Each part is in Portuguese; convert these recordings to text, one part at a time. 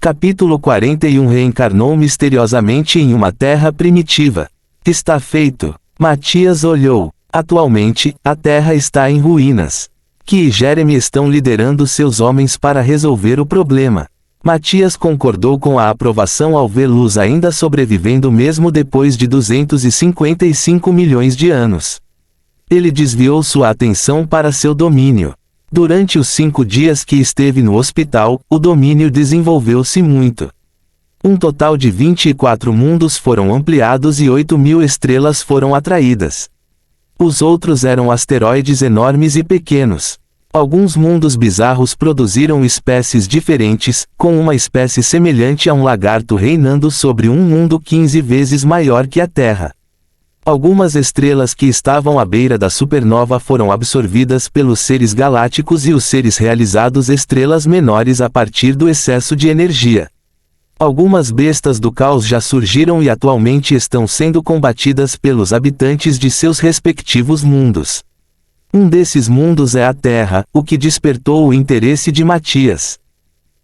Capítulo 41. Reencarnou misteriosamente em uma terra primitiva. Está feito. Matias olhou. Atualmente, a terra está em ruínas. Ki e Jeremy estão liderando seus homens para resolver o problema. Matias concordou com a aprovação ao ver Luz ainda sobrevivendo mesmo depois de 255 milhões de anos. Ele desviou sua atenção para seu domínio. Durante os 5 dias que esteve no hospital, o domínio desenvolveu-se muito. Um total de 24 mundos foram ampliados e 8.000 estrelas foram atraídas. Os outros eram asteroides enormes e pequenos. Alguns mundos bizarros produziram espécies diferentes, com uma espécie semelhante a um lagarto reinando sobre um mundo 15 vezes maior que a Terra. Algumas estrelas que estavam à beira da supernova foram absorvidas pelos seres galácticos e os seres realizados estrelas menores a partir do excesso de energia. Algumas bestas do caos já surgiram e atualmente estão sendo combatidas pelos habitantes de seus respectivos mundos. Um desses mundos é a Terra, o que despertou o interesse de Matias.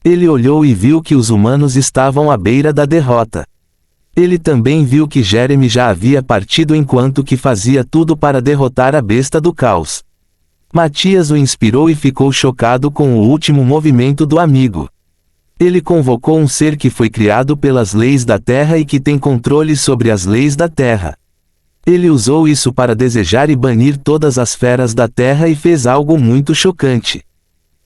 Ele olhou e viu que os humanos estavam à beira da derrota. Ele também viu que Jeremy já havia partido enquanto que fazia tudo para derrotar a besta do caos. Matias o inspirou e ficou chocado com o último movimento do amigo. Ele convocou um ser que foi criado pelas leis da Terra e que tem controle sobre as leis da Terra. Ele usou isso para desejar e banir todas as feras da Terra e fez algo muito chocante.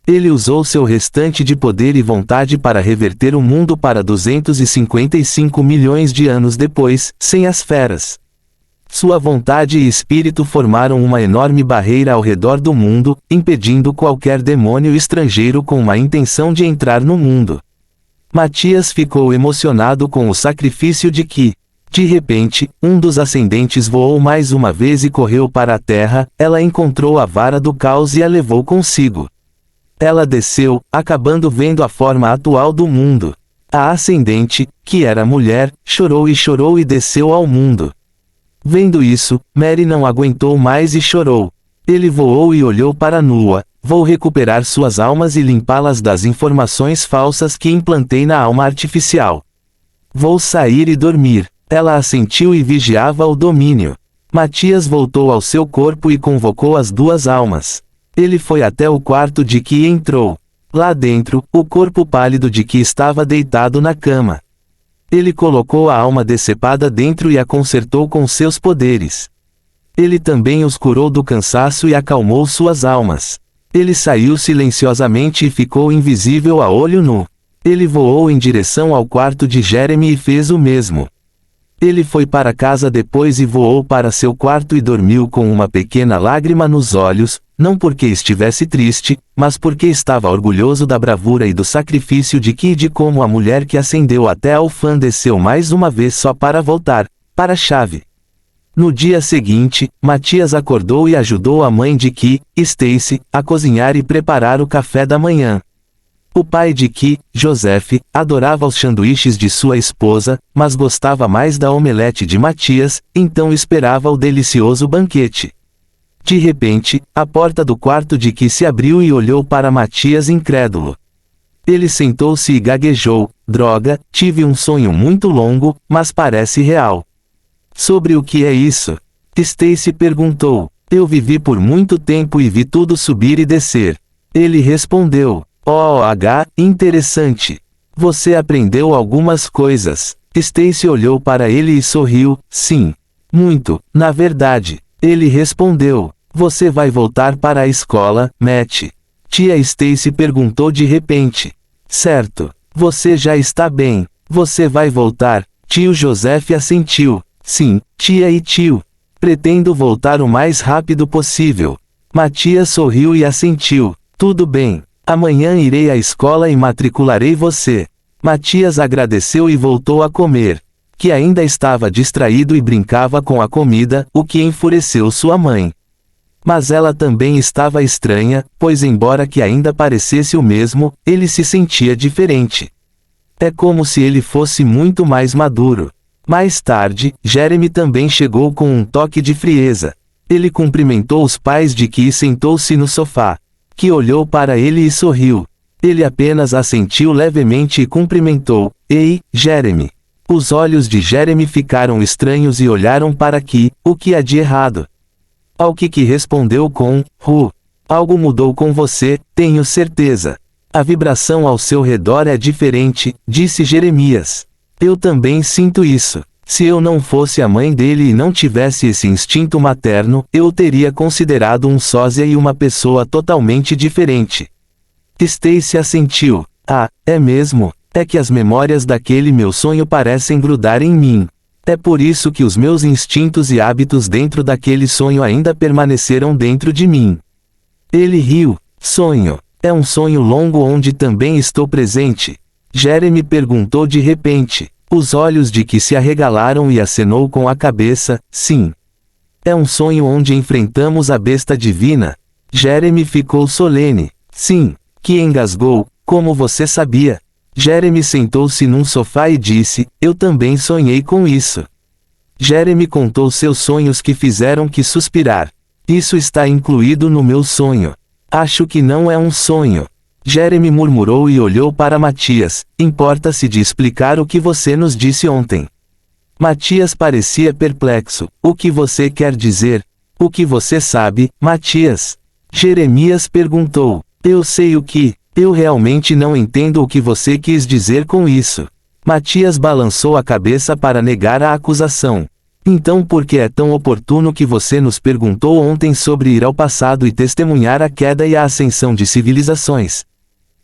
Ele usou seu restante de poder e vontade para reverter o mundo para 255 milhões de anos depois, sem as feras. Sua vontade e espírito formaram uma enorme barreira ao redor do mundo, impedindo qualquer demônio estrangeiro com uma intenção de entrar no mundo. Matias ficou emocionado com o sacrifício de Ki. De repente, um dos ascendentes voou mais uma vez e correu para a terra. Ela encontrou a vara do caos e a levou consigo. Ela desceu, acabando vendo a forma atual do mundo. A ascendente, que era mulher, chorou e desceu ao mundo. Vendo isso, Mary não aguentou mais e chorou. Ele voou e olhou para Nua. Vou recuperar suas almas e limpá-las das informações falsas que implantei na alma artificial. Vou sair e dormir. Ela assentiu e vigiava o domínio. Matias voltou ao seu corpo e convocou as 2 almas. Ele foi até o quarto de Ki e entrou. Lá dentro, o corpo pálido de Ki estava deitado na cama. Ele colocou a alma decepada dentro e a consertou com seus poderes. Ele também os curou do cansaço e acalmou suas almas. Ele saiu silenciosamente e ficou invisível a olho nu. Ele voou em direção ao quarto de Jeremy e fez o mesmo. Ele foi para casa depois e voou para seu quarto e dormiu com uma pequena lágrima nos olhos, não porque estivesse triste, mas porque estava orgulhoso da bravura e do sacrifício de Ki e de como a mulher que ascendeu até ao fã desceu mais uma vez só para voltar, para a chave. No dia seguinte, Matias acordou e ajudou a mãe de Ki, Stacy, a cozinhar e preparar o café da manhã. O pai de Ki, Joseph, adorava os sanduíches de sua esposa, mas gostava mais da omelete de Matias, então esperava o delicioso banquete. De repente, a porta do quarto de Ki se abriu e olhou para Matias incrédulo. Ele sentou-se e gaguejou: droga, tive um sonho muito longo, mas parece real. Sobre o que é isso? Stacy perguntou. Eu vivi por muito tempo e vi tudo subir e descer. Ele respondeu. Interessante. Você aprendeu algumas coisas. Stacy olhou para ele e sorriu. Sim. Muito, na verdade. Ele respondeu. Você vai voltar para a escola, Matt? Tia Stacy perguntou de repente. Certo. Você já está bem. Você vai voltar? Tio Joseph assentiu. Sim, tia e tio. Pretendo voltar o mais rápido possível. Matias sorriu e assentiu. Tudo bem. Amanhã irei à escola e matricularei você. Matias agradeceu e voltou a comer. Que ainda estava distraído e brincava com a comida, o que enfureceu sua mãe. Mas ela também estava estranha, pois embora que ainda parecesse o mesmo, ele se sentia diferente. É como se ele fosse muito mais maduro. Mais tarde, Jeremy também chegou com um toque de frieza. Ele cumprimentou os pais de Ki e sentou-se no sofá. Ki olhou para ele e sorriu. Ele apenas assentiu levemente e cumprimentou. Ei, Jeremy. Os olhos de Jeremy ficaram estranhos e olharam para Ki. O que há de errado? Ao que respondeu com, algo mudou com você, tenho certeza. A vibração ao seu redor é diferente, disse Jeremias. Eu também sinto isso. Se eu não fosse a mãe dele e não tivesse esse instinto materno, eu o teria considerado um sósia e uma pessoa totalmente diferente. Stacy assentiu. Ah, é mesmo? É que as memórias daquele meu sonho parecem grudar em mim. É por isso que os meus instintos e hábitos dentro daquele sonho ainda permaneceram dentro de mim. Ele riu. Sonho. É um sonho longo onde também estou presente? Jeremy perguntou de repente. Os olhos de Ki se arregalaram e acenou com a cabeça. Sim. É um sonho onde enfrentamos a besta divina? Jeremy ficou solene. Sim. Ki engasgou. Como você sabia? Jeremy sentou-se num sofá e disse, eu também sonhei com isso. Jeremy contou seus sonhos que fizeram Ki suspirar. Isso está incluído no meu sonho. Acho que não é um sonho. Jeremy murmurou e olhou para Matias. Importa-se de explicar o que você nos disse ontem. Matias parecia perplexo. O que você quer dizer? O que você sabe, Matias? Jeremias perguntou. Eu sei o que. Eu realmente não entendo o que você quis dizer com isso. Matias balançou a cabeça para negar a acusação. Então por que é tão oportuno que você nos perguntou ontem sobre ir ao passado e testemunhar a queda e a ascensão de civilizações?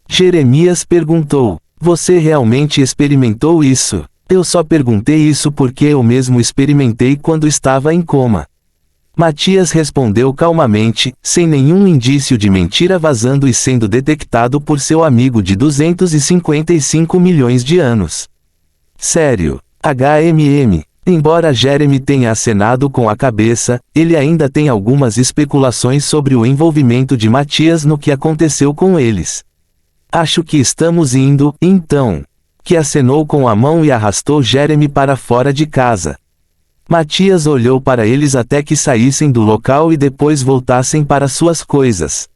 Jeremias perguntou. Você realmente experimentou isso? Eu só perguntei isso porque eu mesmo experimentei quando estava em coma. Matias respondeu calmamente, sem nenhum indício de mentira vazando e sendo detectado por seu amigo de 255 milhões de anos. Sério. Embora Jeremy tenha acenado com a cabeça, ele ainda tem algumas especulações sobre o envolvimento de Matias no que aconteceu com eles. Acho que estamos indo, então. Que acenou com a mão e arrastou Jeremy para fora de casa. Matias olhou para eles até que saíssem do local e depois voltassem para suas coisas.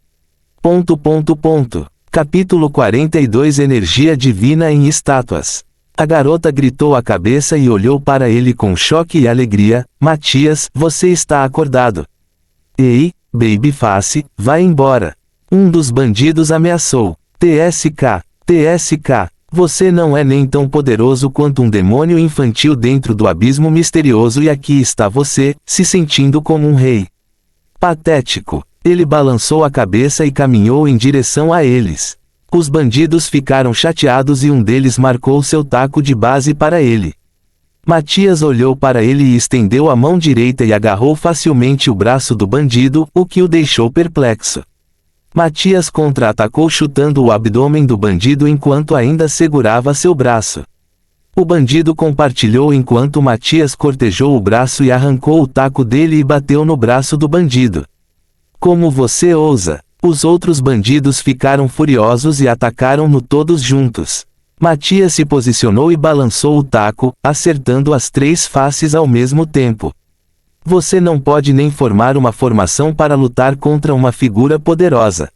Capítulo 42 Energia Divina em Estátuas. A garota gritou a cabeça e olhou para ele com choque e alegria. Matias, você está acordado. Ei, Babyface, vai embora. Um dos bandidos ameaçou. TSK, você não é nem tão poderoso quanto um demônio infantil dentro do abismo misterioso e aqui está você, se sentindo como um rei. Patético. Ele balançou a cabeça e caminhou em direção a eles. Os bandidos ficaram chateados e um deles marcou seu taco de base para ele. Matias olhou para ele e estendeu a mão direita e agarrou facilmente o braço do bandido, o que o deixou perplexo. Matias contra-atacou chutando o abdômen do bandido enquanto ainda segurava seu braço. O bandido compartilhou enquanto Matias cortejou o braço e arrancou o taco dele e bateu no braço do bandido. Como você ousa? Os outros bandidos ficaram furiosos e atacaram-no todos juntos. Matias se posicionou e balançou o taco, acertando as três faces ao mesmo tempo. Você não pode nem formar uma formação para lutar contra uma figura poderosa.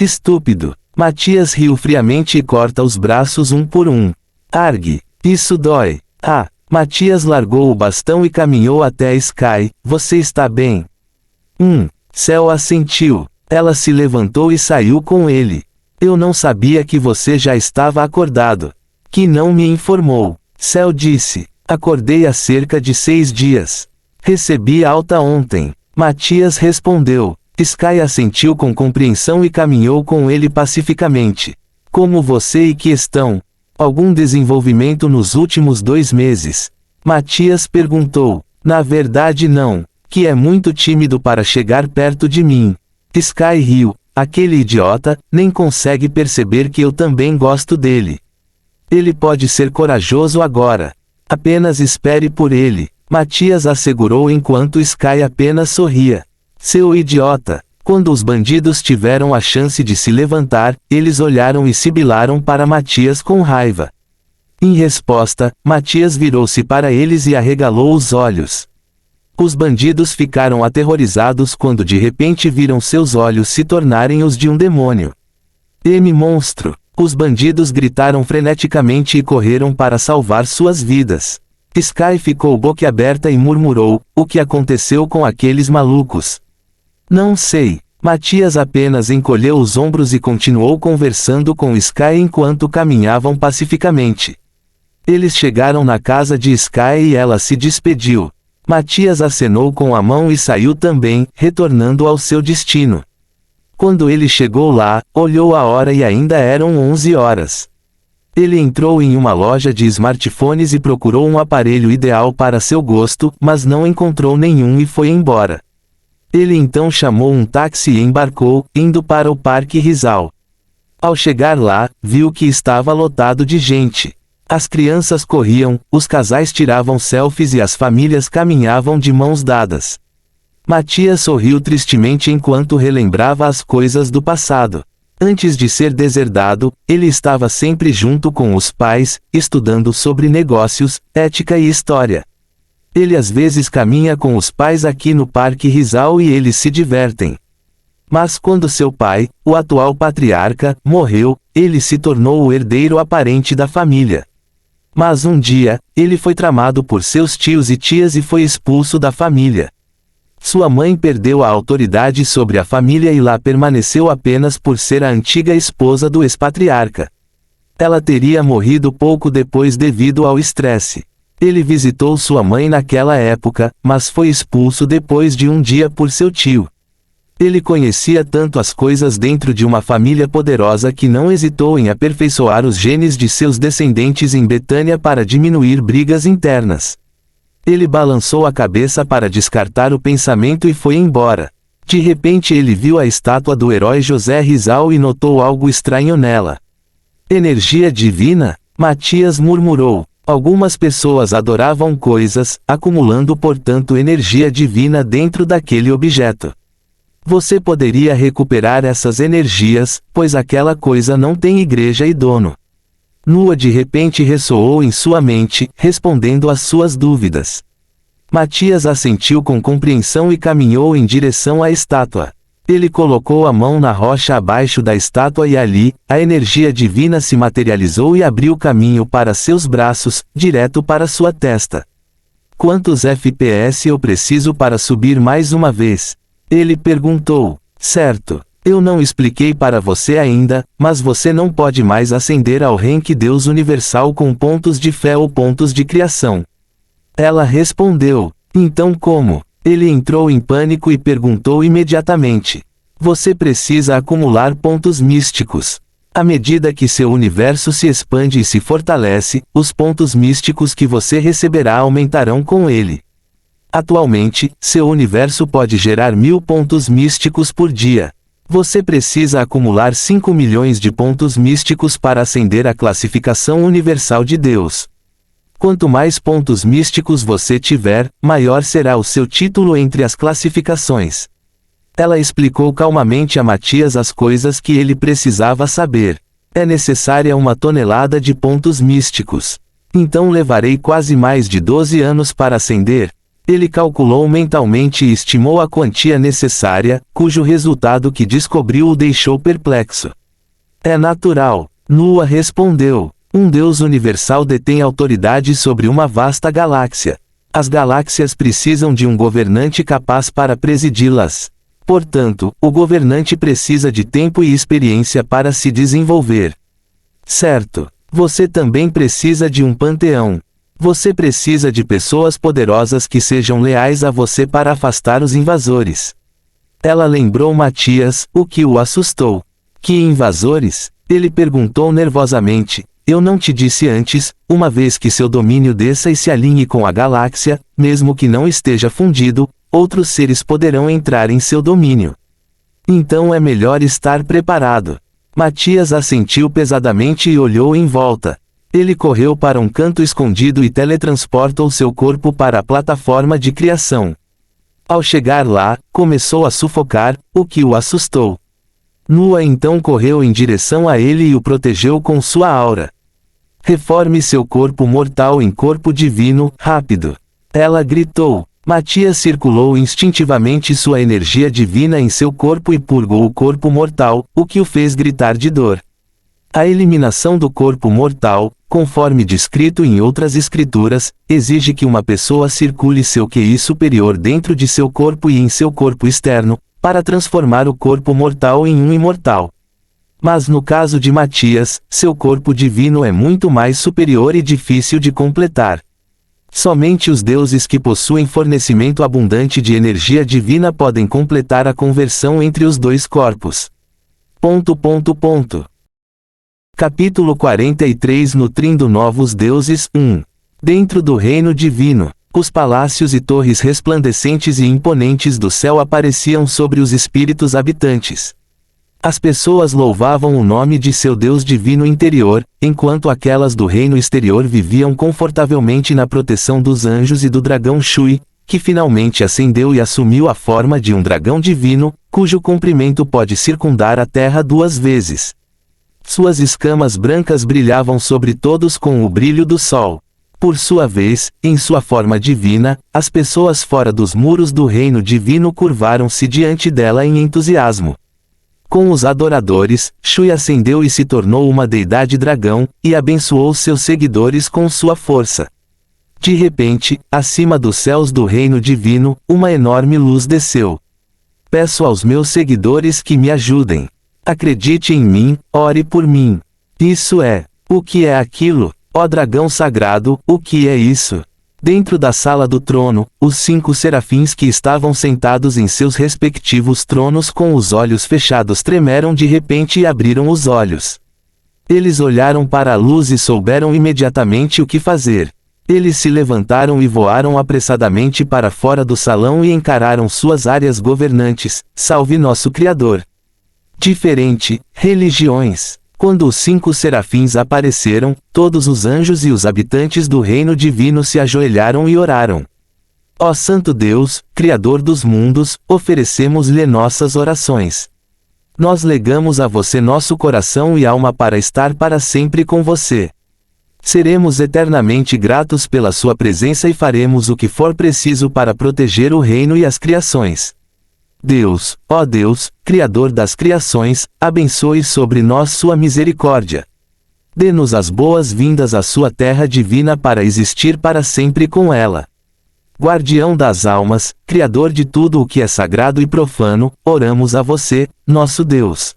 Estúpido. Matias riu friamente e corta os braços um por um. Argue. Isso dói. Ah. Matias largou o bastão e caminhou até Sky. Você está bem? Cell assentiu. Ela se levantou e saiu com ele. Eu não sabia que você já estava acordado. Que não me informou. Cell disse. Acordei há cerca de 6 dias. Recebi alta ontem. Matias respondeu. Sky assentiu com compreensão e caminhou com ele pacificamente. Como você e que estão? Algum desenvolvimento nos últimos 2 meses? Matias perguntou. Na verdade não. Que é muito tímido para chegar perto de mim. Sky riu. Aquele idiota, nem consegue perceber que eu também gosto dele. Ele pode ser corajoso agora. Apenas espere por ele. Matias assegurou enquanto Sky apenas sorria. Seu idiota. Quando os bandidos tiveram a chance de se levantar, eles olharam e sibilaram para Matias com raiva. Em resposta, Matias virou-se para eles e arregalou os olhos. Os bandidos ficaram aterrorizados quando de repente viram seus olhos se tornarem os de um demônio. Monstro! Os bandidos gritaram freneticamente e correram para salvar suas vidas. Sky ficou boquiaberta e murmurou: o que aconteceu com aqueles malucos? Não sei. Matias apenas encolheu os ombros e continuou conversando com Sky enquanto caminhavam pacificamente. Eles chegaram na casa de Sky e ela se despediu. Matias acenou com a mão e saiu também, retornando ao seu destino. Quando ele chegou lá, olhou a hora e ainda eram 11 horas. Ele entrou em uma loja de smartphones e procurou um aparelho ideal para seu gosto, mas não encontrou nenhum e foi embora. Ele então chamou um táxi e embarcou, indo para o Parque Rizal. Ao chegar lá, viu que estava lotado de gente. As crianças corriam, os casais tiravam selfies e as famílias caminhavam de mãos dadas. Matias sorriu tristemente enquanto relembrava as coisas do passado. Antes de ser deserdado, ele estava sempre junto com os pais, estudando sobre negócios, ética e história. Ele às vezes caminha com os pais aqui no Parque Rizal e eles se divertem. Mas quando seu pai, o atual patriarca, morreu, ele se tornou o herdeiro aparente da família. Mas um dia, ele foi tramado por seus tios e tias e foi expulso da família. Sua mãe perdeu a autoridade sobre a família e lá permaneceu apenas por ser a antiga esposa do ex-patriarca. Ela teria morrido pouco depois devido ao estresse. Ele visitou sua mãe naquela época, mas foi expulso depois de um dia por seu tio. Ele conhecia tanto as coisas dentro de uma família poderosa que não hesitou em aperfeiçoar os genes de seus descendentes em Betânia para diminuir brigas internas. Ele balançou a cabeça para descartar o pensamento e foi embora. De repente ele viu a estátua do herói José Rizal e notou algo estranho nela. Energia divina? Matias murmurou. Algumas pessoas adoravam coisas, acumulando portanto energia divina dentro daquele objeto. Você poderia recuperar essas energias, pois aquela coisa não tem igreja e dono. Nua de repente ressoou em sua mente, respondendo às suas dúvidas. Matias assentiu com compreensão e caminhou em direção à estátua. Ele colocou a mão na rocha abaixo da estátua e ali, a energia divina se materializou e abriu caminho para seus braços, direto para sua testa. Quantos FPS eu preciso para subir mais uma vez? Ele perguntou. Certo. Eu não expliquei para você ainda, mas você não pode mais ascender ao rank Deus Universal com pontos de fé ou pontos de criação. Ela respondeu. Então como? Ele entrou em pânico e perguntou imediatamente. Você precisa acumular pontos místicos. À medida que seu universo se expande e se fortalece, os pontos místicos que você receberá aumentarão com ele. Atualmente, seu universo pode gerar 1000 pontos místicos por dia. Você precisa acumular 5 milhões de pontos místicos para ascender à classificação universal de Deus. Quanto mais pontos místicos você tiver, maior será o seu título entre as classificações. Ela explicou calmamente a Matias as coisas que ele precisava saber. É necessária 1 tonelada de pontos místicos. Então levarei quase mais de 12 anos para ascender. Ele calculou mentalmente e estimou a quantia necessária, cujo resultado que descobriu o deixou perplexo. É natural. Nua respondeu. Um Deus universal detém autoridade sobre uma vasta galáxia. As galáxias precisam de um governante capaz para presidi-las. Portanto, o governante precisa de tempo e experiência para se desenvolver. Certo. Você também precisa de um panteão. Você precisa de pessoas poderosas que sejam leais a você para afastar os invasores. Ela lembrou Matias, o que o assustou. Que invasores? Ele perguntou nervosamente. Eu não te disse antes, uma vez que seu domínio desça e se alinhe com a galáxia, mesmo que não esteja fundido, outros seres poderão entrar em seu domínio. Então é melhor estar preparado. Matias assentiu pesadamente e olhou em volta. Ele correu para um canto escondido e teletransportou seu corpo para a plataforma de criação. Ao chegar lá, começou a sufocar, o que o assustou. Nua então correu em direção a ele e o protegeu com sua aura. Reforme seu corpo mortal em corpo divino, rápido. Ela gritou. Matias circulou instintivamente sua energia divina em seu corpo e purgou o corpo mortal, o que o fez gritar de dor. A eliminação do corpo mortal, conforme descrito em outras escrituras, exige que uma pessoa circule seu QI superior dentro de seu corpo e em seu corpo externo, para transformar o corpo mortal em um imortal. Mas no caso de Matias, seu corpo divino é muito mais superior e difícil de completar. Somente os deuses que possuem fornecimento abundante de energia divina podem completar a conversão entre os dois corpos. Capítulo 43 Nutrindo Novos Deuses 1. Dentro do reino divino, os palácios e torres resplandecentes e imponentes do céu apareciam sobre os espíritos habitantes. As pessoas louvavam o nome de seu Deus divino interior, enquanto aquelas do reino exterior viviam confortavelmente na proteção dos anjos e do dragão Shui, que finalmente ascendeu e assumiu a forma de um dragão divino, cujo comprimento pode circundar a terra 2 vezes. Suas escamas brancas brilhavam sobre todos com o brilho do sol. Por sua vez, em sua forma divina, as pessoas fora dos muros do reino divino curvaram-se diante dela em entusiasmo. Com os adoradores, Shui ascendeu e se tornou uma deidade dragão, e abençoou seus seguidores com sua força. De repente, acima dos céus do reino divino, uma enorme luz desceu. Peço aos meus seguidores que me ajudem. Acredite em mim, ore por mim. Isso é. O que é aquilo? Ó dragão sagrado, o que é isso? Dentro da sala do trono, os 5 serafins que estavam sentados em seus respectivos tronos com os olhos fechados tremeram de repente e abriram os olhos. Eles olharam para a luz e souberam imediatamente o que fazer. Eles se levantaram e voaram apressadamente para fora do salão e encararam suas áreas governantes, salve nosso Criador. Diferente, religiões. Quando os 5 serafins apareceram, todos os anjos e os habitantes do reino divino se ajoelharam e oraram. Ó Santo Deus, Criador dos mundos, oferecemos-lhe nossas orações. Nós legamos a você nosso coração e alma para estar para sempre com você. Seremos eternamente gratos pela sua presença e faremos o que for preciso para proteger o reino e as criações. Deus, ó Deus, Criador das criações, abençoe sobre nós sua misericórdia. Dê-nos as boas-vindas à sua terra divina para existir para sempre com ela. Guardião das almas, Criador de tudo o que é sagrado e profano, oramos a você, nosso Deus.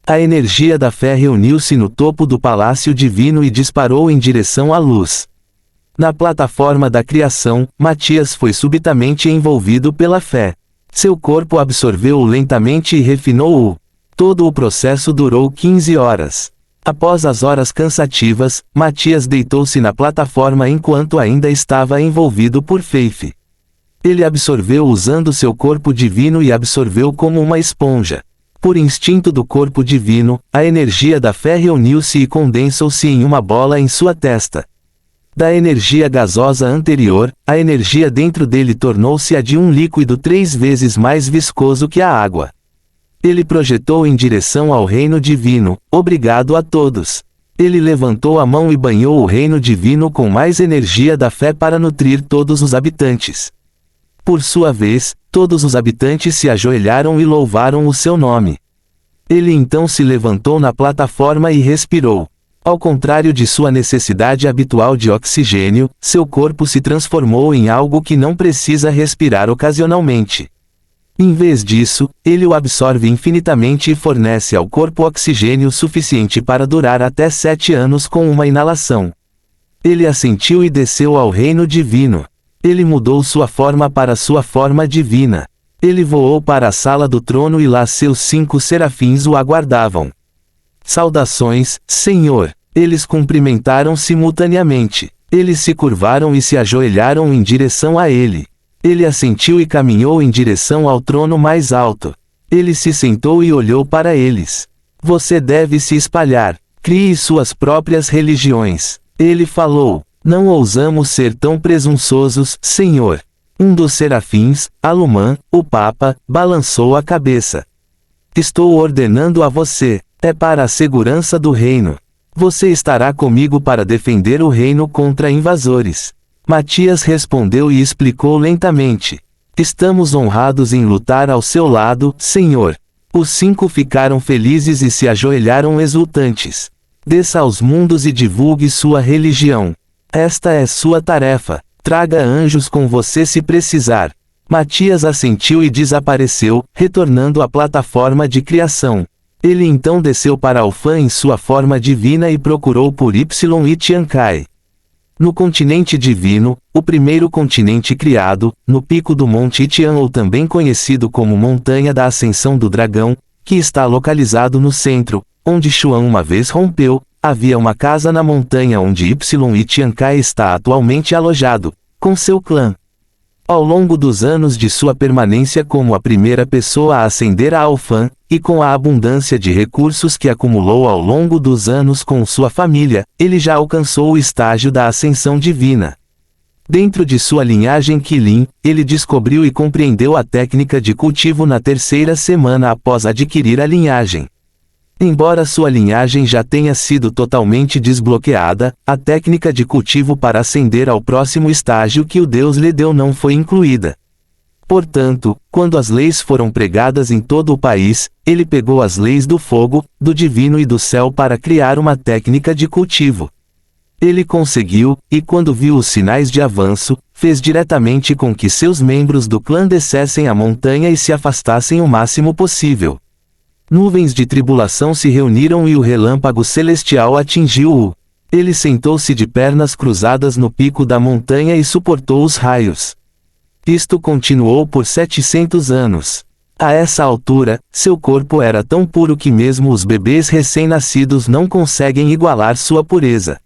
A energia da fé reuniu-se no topo do palácio divino e disparou em direção à luz. Na plataforma da criação, Matias foi subitamente envolvido pela fé. Seu corpo absorveu-o lentamente e refinou-o. Todo o processo durou 15 horas. Após as horas cansativas, Matias deitou-se na plataforma enquanto ainda estava envolvido por Faith. Ele absorveu usando seu corpo divino e absorveu como uma esponja. Por instinto do corpo divino, a energia da fé reuniu-se e condensou-se em uma bola em sua testa. Da energia gasosa anterior, a energia dentro dele tornou-se a de um líquido 3 vezes mais viscoso que a água. Ele projetou em direção ao reino divino, obrigado a todos. Ele levantou a mão e banhou o reino divino com mais energia da fé para nutrir todos os habitantes. Por sua vez, todos os habitantes se ajoelharam e louvaram o seu nome. Ele então se levantou na plataforma e respirou. Ao contrário de sua necessidade habitual de oxigênio, seu corpo se transformou em algo que não precisa respirar ocasionalmente. Em vez disso, ele o absorve infinitamente e fornece ao corpo oxigênio suficiente para durar até 7 anos com uma inalação. Ele assentiu e desceu ao reino divino. Ele mudou sua forma para sua forma divina. Ele voou para a sala do trono e lá seus 5 serafins o aguardavam. Saudações, Senhor! Eles cumprimentaram simultaneamente. Eles se curvaram e se ajoelharam em direção a ele. Ele assentiu e caminhou em direção ao trono mais alto. Ele se sentou e olhou para eles. Você deve se espalhar. Crie suas próprias religiões. Ele falou. Não ousamos ser tão presunçosos, Senhor. Um dos serafins, Alumã, o Papa, balançou a cabeça. Estou ordenando a você. É para a segurança do reino. Você estará comigo para defender o reino contra invasores. Matias respondeu e explicou lentamente. Estamos honrados em lutar ao seu lado, Senhor. Os 5 ficaram felizes e se ajoelharam exultantes. Desça aos mundos e divulgue sua religião. Esta é sua tarefa. Traga anjos com você se precisar. Matias assentiu e desapareceu, retornando à plataforma de criação. Ele então desceu para Alfã em sua forma divina e procurou por Y e Tiankai. No continente divino, o primeiro continente criado, no pico do Monte Itian ou também conhecido como Montanha da Ascensão do Dragão, que está localizado no centro, onde Xuan uma vez rompeu, havia uma casa na montanha onde Y e Tiankai está atualmente alojado, com seu clã. Ao longo dos anos de sua permanência como a primeira pessoa a ascender a Alfã, e com a abundância de recursos que acumulou ao longo dos anos com sua família, ele já alcançou o estágio da ascensão divina. Dentro de sua linhagem Qilin, ele descobriu e compreendeu a técnica de cultivo na 3ª semana após adquirir a linhagem. Embora sua linhagem já tenha sido totalmente desbloqueada, a técnica de cultivo para ascender ao próximo estágio que o Deus lhe deu não foi incluída. Portanto, quando as leis foram pregadas em todo o país, ele pegou as leis do fogo, do divino e do céu para criar uma técnica de cultivo. Ele conseguiu, e quando viu os sinais de avanço, fez diretamente com que seus membros do clã descessem a montanha e se afastassem o máximo possível. Nuvens de tribulação se reuniram e o relâmpago celestial atingiu-o. Ele sentou-se de pernas cruzadas no pico da montanha e suportou os raios. Isto continuou por 700 anos. A essa altura, seu corpo era tão puro que mesmo os bebês recém-nascidos não conseguem igualar sua pureza.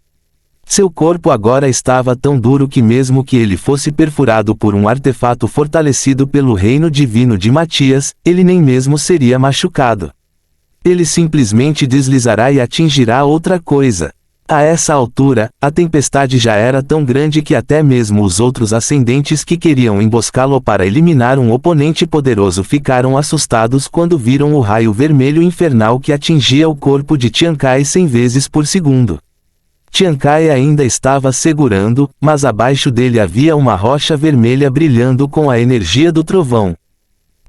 Seu corpo agora estava tão duro que mesmo que ele fosse perfurado por um artefato fortalecido pelo reino divino de Matias, ele nem mesmo seria machucado. Ele simplesmente deslizará e atingirá outra coisa. A essa altura, a tempestade já era tão grande que até mesmo os outros ascendentes que queriam emboscá-lo para eliminar um oponente poderoso ficaram assustados quando viram o raio vermelho infernal que atingia o corpo de Tiankai 100 vezes por segundo. Tiankai ainda estava segurando, mas abaixo dele havia uma rocha vermelha brilhando com a energia do trovão.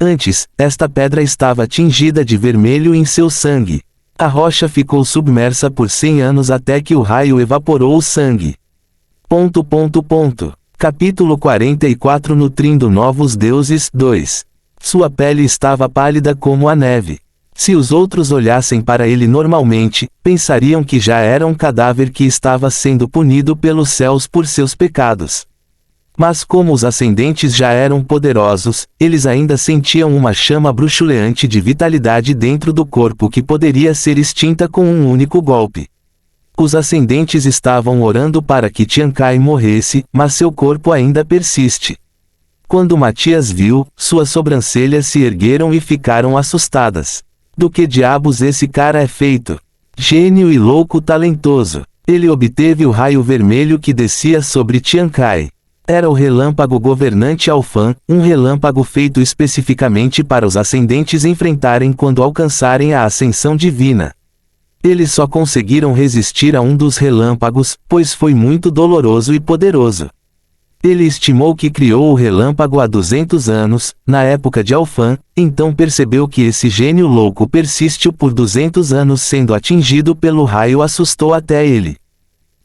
Antes, esta pedra estava tingida de vermelho em seu sangue. A rocha ficou submersa por 100 anos até que o raio evaporou o sangue. Capítulo 44 Nutrindo Novos Deuses 2. Sua pele estava pálida como a neve. Se os outros olhassem para ele normalmente, pensariam que já era um cadáver que estava sendo punido pelos céus por seus pecados. Mas como os ascendentes já eram poderosos, eles ainda sentiam uma chama bruxuleante de vitalidade dentro do corpo que poderia ser extinta com um único golpe. Os ascendentes estavam orando para que Tiankai morresse, mas seu corpo ainda persiste. Quando Matias viu, suas sobrancelhas se ergueram e ficaram assustadas. Do que diabos esse cara é feito? Gênio e louco talentoso. Ele obteve o raio vermelho que descia sobre Tiankai. Era o relâmpago governante Alfã, um relâmpago feito especificamente para os ascendentes enfrentarem quando alcançarem a ascensão divina. Eles só conseguiram resistir a um dos relâmpagos, pois foi muito doloroso e poderoso. Ele estimou que criou o relâmpago há 200 anos, na época de Alfã, então percebeu que esse gênio louco persistiu por 200 anos sendo atingido pelo raio assustou até ele.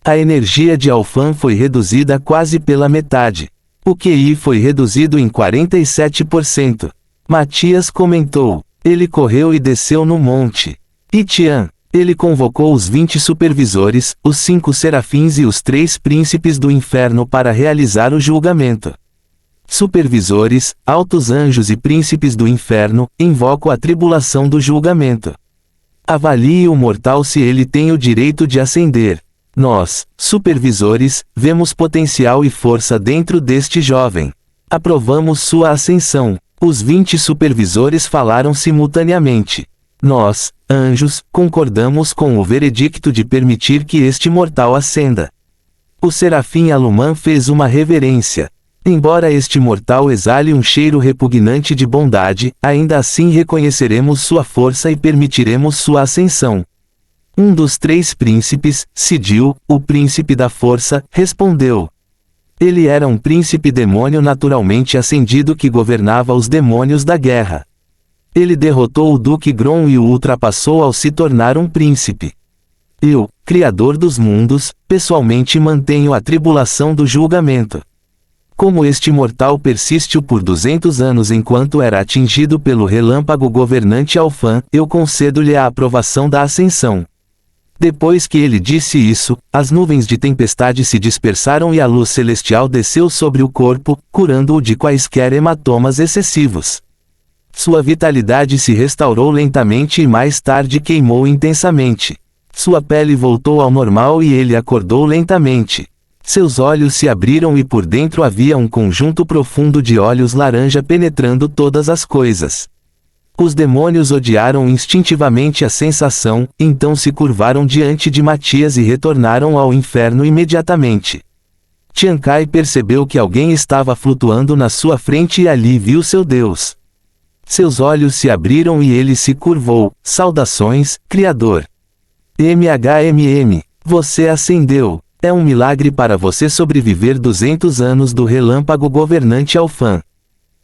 A energia de Alfã foi reduzida quase pela metade. O QI foi reduzido em 47%. Matias comentou. Ele correu e desceu no monte Itian. Ele convocou os 20 supervisores, os 5 serafins e os 3 príncipes do inferno para realizar o julgamento. Supervisores, altos anjos e príncipes do inferno, invoco a tribulação do julgamento. Avalie o mortal se ele tem o direito de ascender. Nós, supervisores, vemos potencial e força dentro deste jovem. Aprovamos sua ascensão. Os 20 supervisores falaram simultaneamente. Nós, anjos, concordamos com o veredicto de permitir que este mortal ascenda. O serafim Alumã fez uma reverência. Embora este mortal exale um cheiro repugnante de bondade, ainda assim reconheceremos sua força e permitiremos sua ascensão. Um dos 3 príncipes, Sidil, o príncipe da força, respondeu. Ele era um príncipe demônio naturalmente ascendido que governava os demônios da guerra. Ele derrotou o Duque Grom e o ultrapassou ao se tornar um príncipe. Eu, Criador dos mundos, pessoalmente mantenho a tribulação do julgamento. Como este mortal persistiu por 200 anos enquanto era atingido pelo relâmpago governante Alfan, eu concedo-lhe a aprovação da ascensão. Depois que ele disse isso, as nuvens de tempestade se dispersaram e a luz celestial desceu sobre o corpo, curando-o de quaisquer hematomas excessivos. Sua vitalidade se restaurou lentamente e mais tarde queimou intensamente. Sua pele voltou ao normal e ele acordou lentamente. Seus olhos se abriram e por dentro havia um conjunto profundo de olhos laranja penetrando todas as coisas. Os demônios odiaram instintivamente a sensação, então se curvaram diante de Matias e retornaram ao inferno imediatamente. Tian Kai percebeu que alguém estava flutuando na sua frente e ali viu seu Deus. Seus olhos se abriram e ele se curvou. Saudações, Criador. Você ascendeu. É um milagre para você sobreviver 200 anos do relâmpago governante Alfan.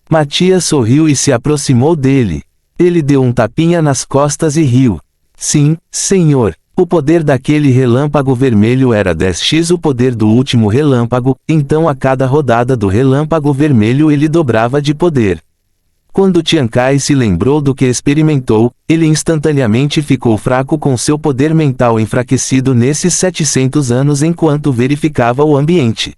Matias sorriu e se aproximou dele. Ele deu um tapinha nas costas e riu. Sim, senhor. O poder daquele relâmpago vermelho era 10x o poder do último relâmpago, então a cada rodada do relâmpago vermelho ele dobrava de poder. Quando Tian Kai se lembrou do que experimentou, ele instantaneamente ficou fraco com seu poder mental enfraquecido nesses 700 anos enquanto verificava o ambiente.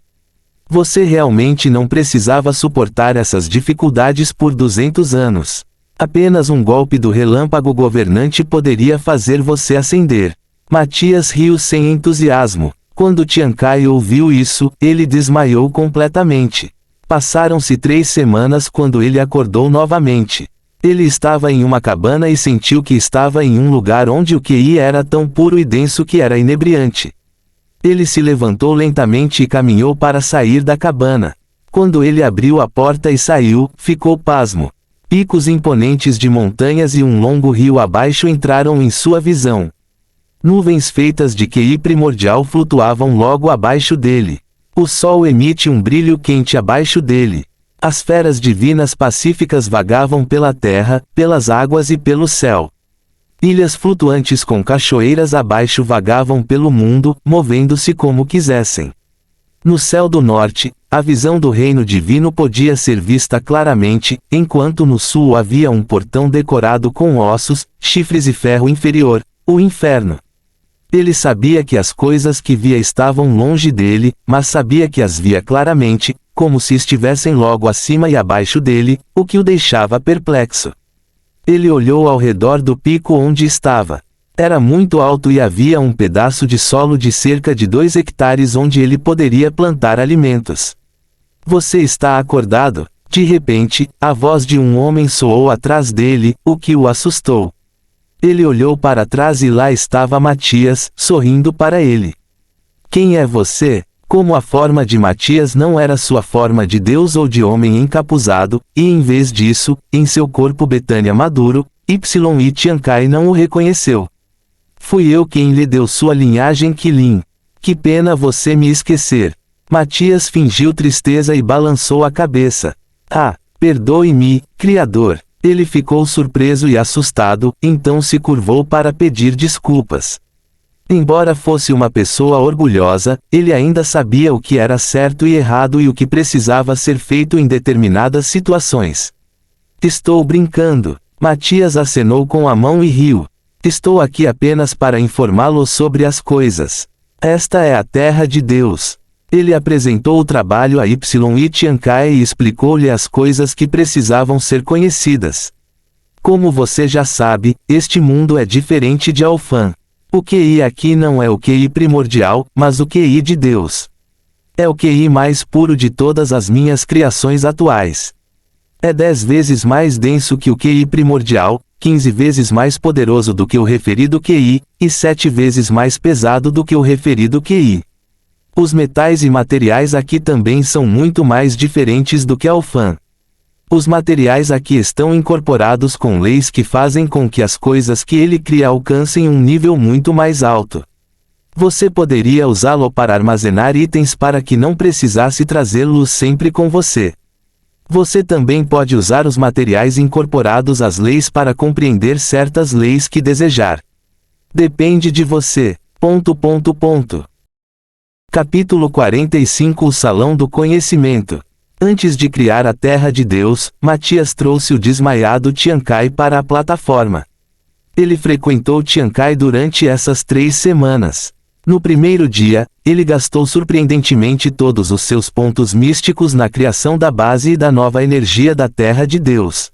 Você realmente não precisava suportar essas dificuldades por 200 anos. Apenas um golpe do relâmpago governante poderia fazer você ascender. Matias riu sem entusiasmo. Quando Tian Kai ouviu isso, ele desmaiou completamente. Passaram-se 3 semanas quando ele acordou novamente. Ele estava em uma cabana e sentiu que estava em um lugar onde o QI era tão puro e denso que era inebriante. Ele se levantou lentamente e caminhou para sair da cabana. Quando ele abriu a porta e saiu, ficou pasmo. Picos imponentes de montanhas e um longo rio abaixo entraram em sua visão. Nuvens feitas de QI primordial flutuavam logo abaixo dele. O sol emite um brilho quente abaixo dele. As feras divinas pacíficas vagavam pela terra, pelas águas e pelo céu. Ilhas flutuantes com cachoeiras abaixo vagavam pelo mundo, movendo-se como quisessem. No céu do norte, a visão do reino divino podia ser vista claramente, enquanto no sul havia um portão decorado com ossos, chifres e ferro inferior, o inferno. Ele sabia que as coisas que via estavam longe dele, mas sabia que as via claramente, como se estivessem logo acima e abaixo dele, o que o deixava perplexo. Ele olhou ao redor do pico onde estava. Era muito alto e havia um pedaço de solo de cerca de 2 hectares onde ele poderia plantar alimentos. Você está acordado? De repente, a voz de um homem soou atrás dele, o que o assustou. Ele olhou para trás e lá estava Matias, sorrindo para ele. Quem é você? Como a forma de Matias não era sua forma de Deus ou de homem encapuzado, e em vez disso, em seu corpo Betânia maduro, e Tian Kai não o reconheceu. Fui eu quem lhe deu sua linhagem Qilin. Que pena você me esquecer. Matias fingiu tristeza e balançou a cabeça. Ah, perdoe-me, Criador. Ele ficou surpreso e assustado, então se curvou para pedir desculpas. Embora fosse uma pessoa orgulhosa, ele ainda sabia o que era certo e errado e o que precisava ser feito em determinadas situações. Estou brincando. Matias acenou com a mão e riu. Estou aqui apenas para informá-lo sobre as coisas. Esta é a terra de Deus. Ele apresentou o trabalho a Tian Kai e explicou-lhe as coisas que precisavam ser conhecidas. Como você já sabe, este mundo é diferente de Alfan. O QI aqui não é o QI primordial, mas o QI de Deus. É o QI mais puro de todas as minhas criações atuais. É 10 vezes mais denso que o QI primordial, 15 vezes mais poderoso do que o referido QI, e 7 vezes mais pesado do que o referido QI. Os metais e materiais aqui também são muito mais diferentes do que Alfan. Os materiais aqui estão incorporados com leis que fazem com que as coisas que ele cria alcancem um nível muito mais alto. Você poderia usá-lo para armazenar itens para que não precisasse trazê-los sempre com você. Você também pode usar os materiais incorporados às leis para compreender certas leis que desejar. Depende de você. Capítulo 45 O Salão do Conhecimento. Antes de criar a Terra de Deus, Matias trouxe o desmaiado Tian Kai para a plataforma. Ele frequentou Tian Kai durante essas 3 semanas. No primeiro dia, ele gastou surpreendentemente todos os seus pontos místicos na criação da base e da nova energia da Terra de Deus.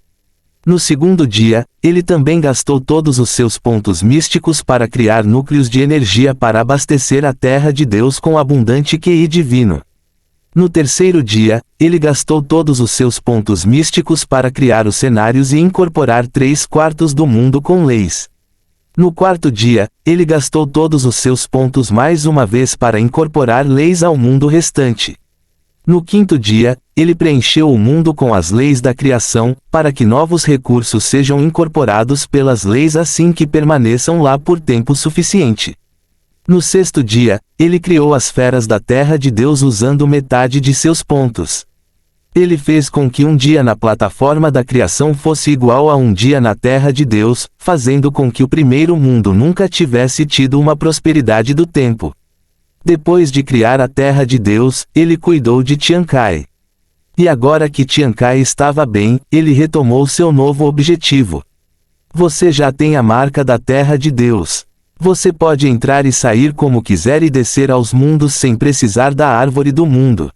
No segundo dia, ele também gastou todos os seus pontos místicos para criar núcleos de energia para abastecer a Terra de Deus com abundante QI divino. No terceiro dia, ele gastou todos os seus pontos místicos para criar os cenários e incorporar 3/4 do mundo com leis. No quarto dia, ele gastou todos os seus pontos mais uma vez para incorporar leis ao mundo restante. No quinto dia, ele preencheu o mundo com as leis da criação, para que novos recursos sejam incorporados pelas leis assim que permaneçam lá por tempo suficiente. No sexto dia, ele criou as feras da Terra de Deus usando metade de seus pontos. Ele fez com que um dia na plataforma da criação fosse igual a um dia na Terra de Deus, fazendo com que o primeiro mundo nunca tivesse tido uma prosperidade do tempo. Depois de criar a Terra de Deus, ele cuidou de Tian Kai. E agora que Tian Kai estava bem, ele retomou seu novo objetivo. Você já tem a marca da Terra de Deus. Você pode entrar e sair como quiser e descer aos mundos sem precisar da árvore do mundo.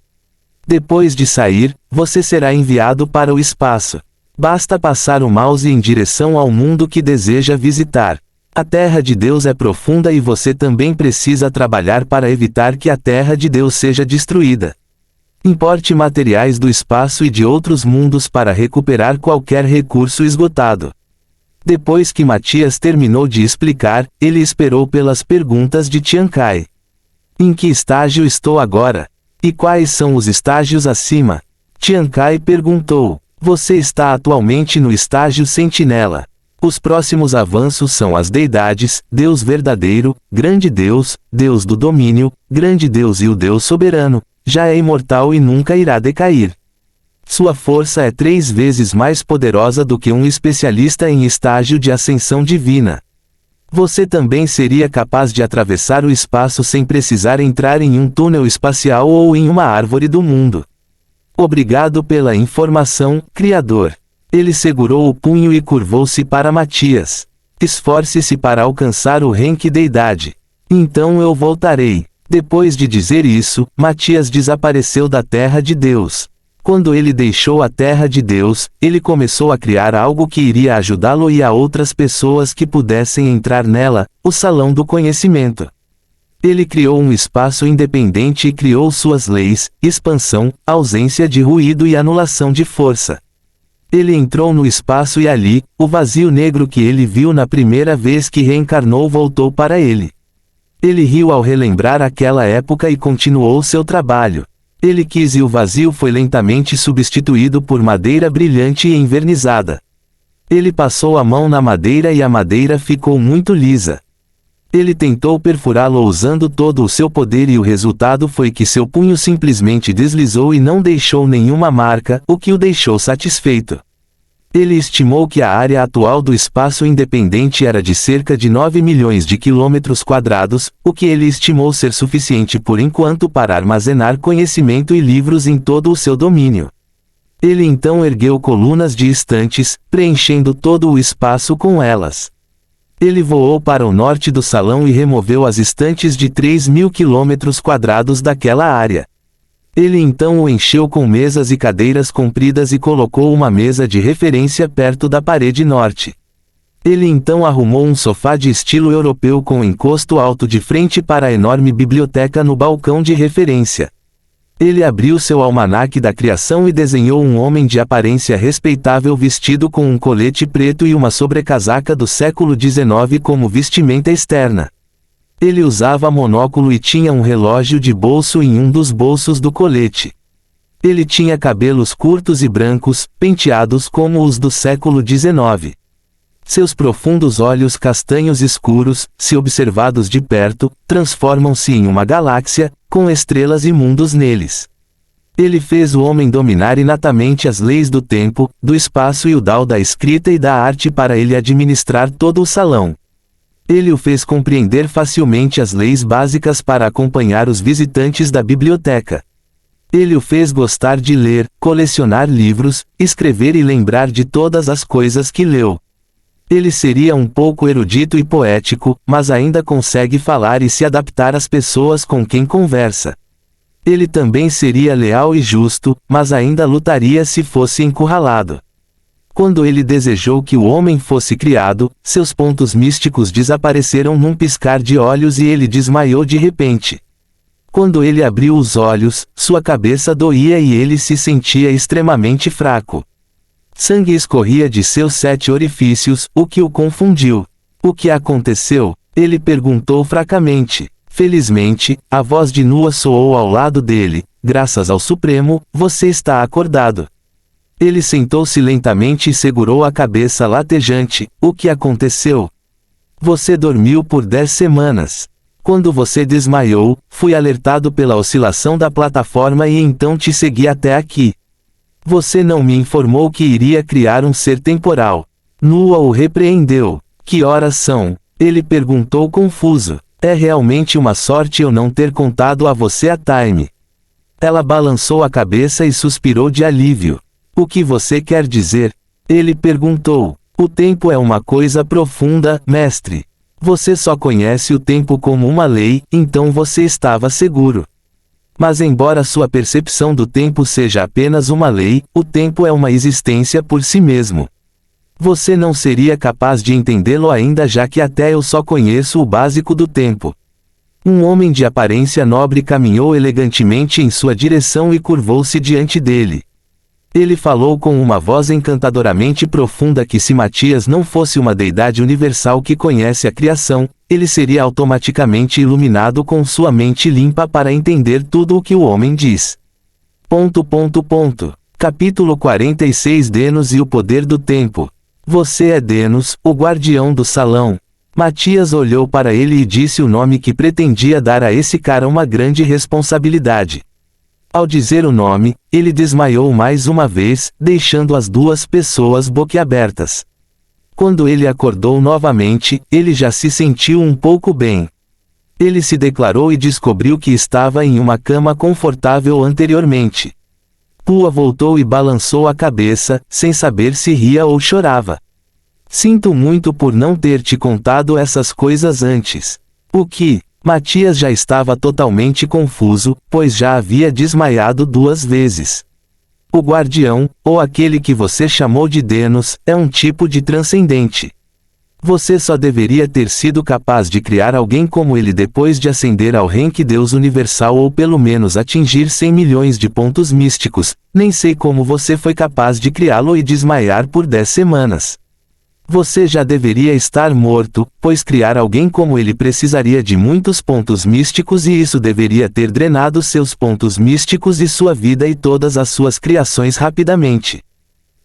Depois de sair, você será enviado para o espaço. Basta passar o mouse em direção ao mundo que deseja visitar. A Terra de Deus é profunda e você também precisa trabalhar para evitar que a Terra de Deus seja destruída. Importe materiais do espaço e de outros mundos para recuperar qualquer recurso esgotado. Depois que Matias terminou de explicar, ele esperou pelas perguntas de Tian Kai. Em que estágio estou agora? E quais são os estágios acima? Tian Kai perguntou. Você está atualmente no estágio Sentinela. Os próximos avanços são as deidades, Deus verdadeiro, grande Deus, Deus do domínio, grande Deus e o Deus soberano, já é imortal e nunca irá decair. Sua força é 3 vezes mais poderosa do que um especialista em estágio de ascensão divina. Você também seria capaz de atravessar o espaço sem precisar entrar em um túnel espacial ou em uma árvore do mundo. Obrigado pela informação, Criador. Ele segurou o punho e curvou-se para Matias. Esforce-se para alcançar o rank deidade. Então eu voltarei. Depois de dizer isso, Matias desapareceu da Terra de Deus. Quando ele deixou a Terra de Deus, ele começou a criar algo que iria ajudá-lo e a outras pessoas que pudessem entrar nela, o Salão do Conhecimento. Ele criou um espaço independente e criou suas leis, expansão, ausência de ruído e anulação de força. Ele entrou no espaço e ali, o vazio negro que ele viu na primeira vez que reencarnou voltou para ele. Ele riu ao relembrar aquela época e continuou seu trabalho. Ele quis e o vazio foi lentamente substituído por madeira brilhante e envernizada. Ele passou a mão na madeira e a madeira ficou muito lisa. Ele tentou perfurá-lo usando todo o seu poder e o resultado foi que seu punho simplesmente deslizou e não deixou nenhuma marca, o que o deixou satisfeito. Ele estimou que a área atual do espaço independente era de cerca de 9 milhões de quilômetros quadrados, o que ele estimou ser suficiente por enquanto para armazenar conhecimento e livros em todo o seu domínio. Ele então ergueu colunas de estantes, preenchendo todo o espaço com elas. Ele voou para o norte do salão e removeu as estantes de 3.000 quilômetros quadrados daquela área. Ele então o encheu com mesas e cadeiras compridas e colocou uma mesa de referência perto da parede norte. Ele então arrumou um sofá de estilo europeu com encosto alto de frente para a enorme biblioteca no balcão de referência. Ele abriu seu almanaque da criação e desenhou um homem de aparência respeitável vestido com um colete preto e uma sobrecasaca do século XIX como vestimenta externa. Ele usava monóculo e tinha um relógio de bolso em um dos bolsos do colete. Ele tinha cabelos curtos e brancos, penteados como os do século XIX. Seus profundos olhos castanhos escuros, se observados de perto, transformam-se em uma galáxia, com estrelas e mundos neles. Ele fez o homem dominar inatamente as leis do tempo, do espaço e o dao da escrita e da arte para ele administrar todo o salão. Ele o fez compreender facilmente as leis básicas para acompanhar os visitantes da biblioteca. Ele o fez gostar de ler, colecionar livros, escrever e lembrar de todas as coisas que leu. Ele seria um pouco erudito e poético, mas ainda consegue falar e se adaptar às pessoas com quem conversa. Ele também seria leal e justo, mas ainda lutaria se fosse encurralado. Quando ele desejou que o homem fosse criado, seus pontos místicos desapareceram num piscar de olhos e ele desmaiou de repente. Quando ele abriu os olhos, sua cabeça doía e ele se sentia extremamente fraco. Sangue escorria de seus 7 orifícios, o que o confundiu. O que aconteceu? Ele perguntou fracamente. Felizmente, a voz de Nua soou ao lado dele. Graças ao Supremo, você está acordado. Ele sentou-se lentamente e segurou a cabeça latejante. O que aconteceu? Você dormiu por 10 semanas. Quando você desmaiou, fui alertado pela oscilação da plataforma e então te segui até aqui. Você não me informou que iria criar um ser temporal. Nua o repreendeu. Que horas são? Ele perguntou confuso. É realmente uma sorte eu não ter contado a você a time. Ela balançou a cabeça e suspirou de alívio. O que você quer dizer? Ele perguntou. O tempo é uma coisa profunda, mestre. Você só conhece o tempo como uma lei, então você estava seguro. Mas embora sua percepção do tempo seja apenas uma lei, o tempo é uma existência por si mesmo. Você não seria capaz de entendê-lo ainda, já que até eu só conheço o básico do tempo. Um homem de aparência nobre caminhou elegantemente em sua direção e curvou-se diante dele. Ele falou com uma voz encantadoramente profunda que se Matias não fosse uma deidade universal que conhece a criação, ele seria automaticamente iluminado com sua mente limpa para entender tudo o que o homem diz. Capítulo 46 Denos e o poder do tempo. Você é Denos, o guardião do salão. Matias olhou para ele e disse o nome que pretendia dar a esse cara uma grande responsabilidade. Ao dizer o nome, ele desmaiou mais uma vez, deixando as duas pessoas boquiabertas. Quando ele acordou novamente, ele já se sentiu um pouco bem. Ele se declarou e descobriu que estava em uma cama confortável anteriormente. Pua voltou e balançou a cabeça, sem saber se ria ou chorava. Sinto muito por não ter te contado essas coisas antes. O que? Matias já estava totalmente confuso, pois já havia desmaiado 2 vezes. O guardião, ou aquele que você chamou de Denos, é um tipo de transcendente. Você só deveria ter sido capaz de criar alguém como ele depois de ascender ao rank Deus Universal ou pelo menos atingir 100 milhões de pontos místicos. Nem sei como você foi capaz de criá-lo e desmaiar por 10 semanas. Você já deveria estar morto, pois criar alguém como ele precisaria de muitos pontos místicos e isso deveria ter drenado seus pontos místicos e sua vida e todas as suas criações rapidamente.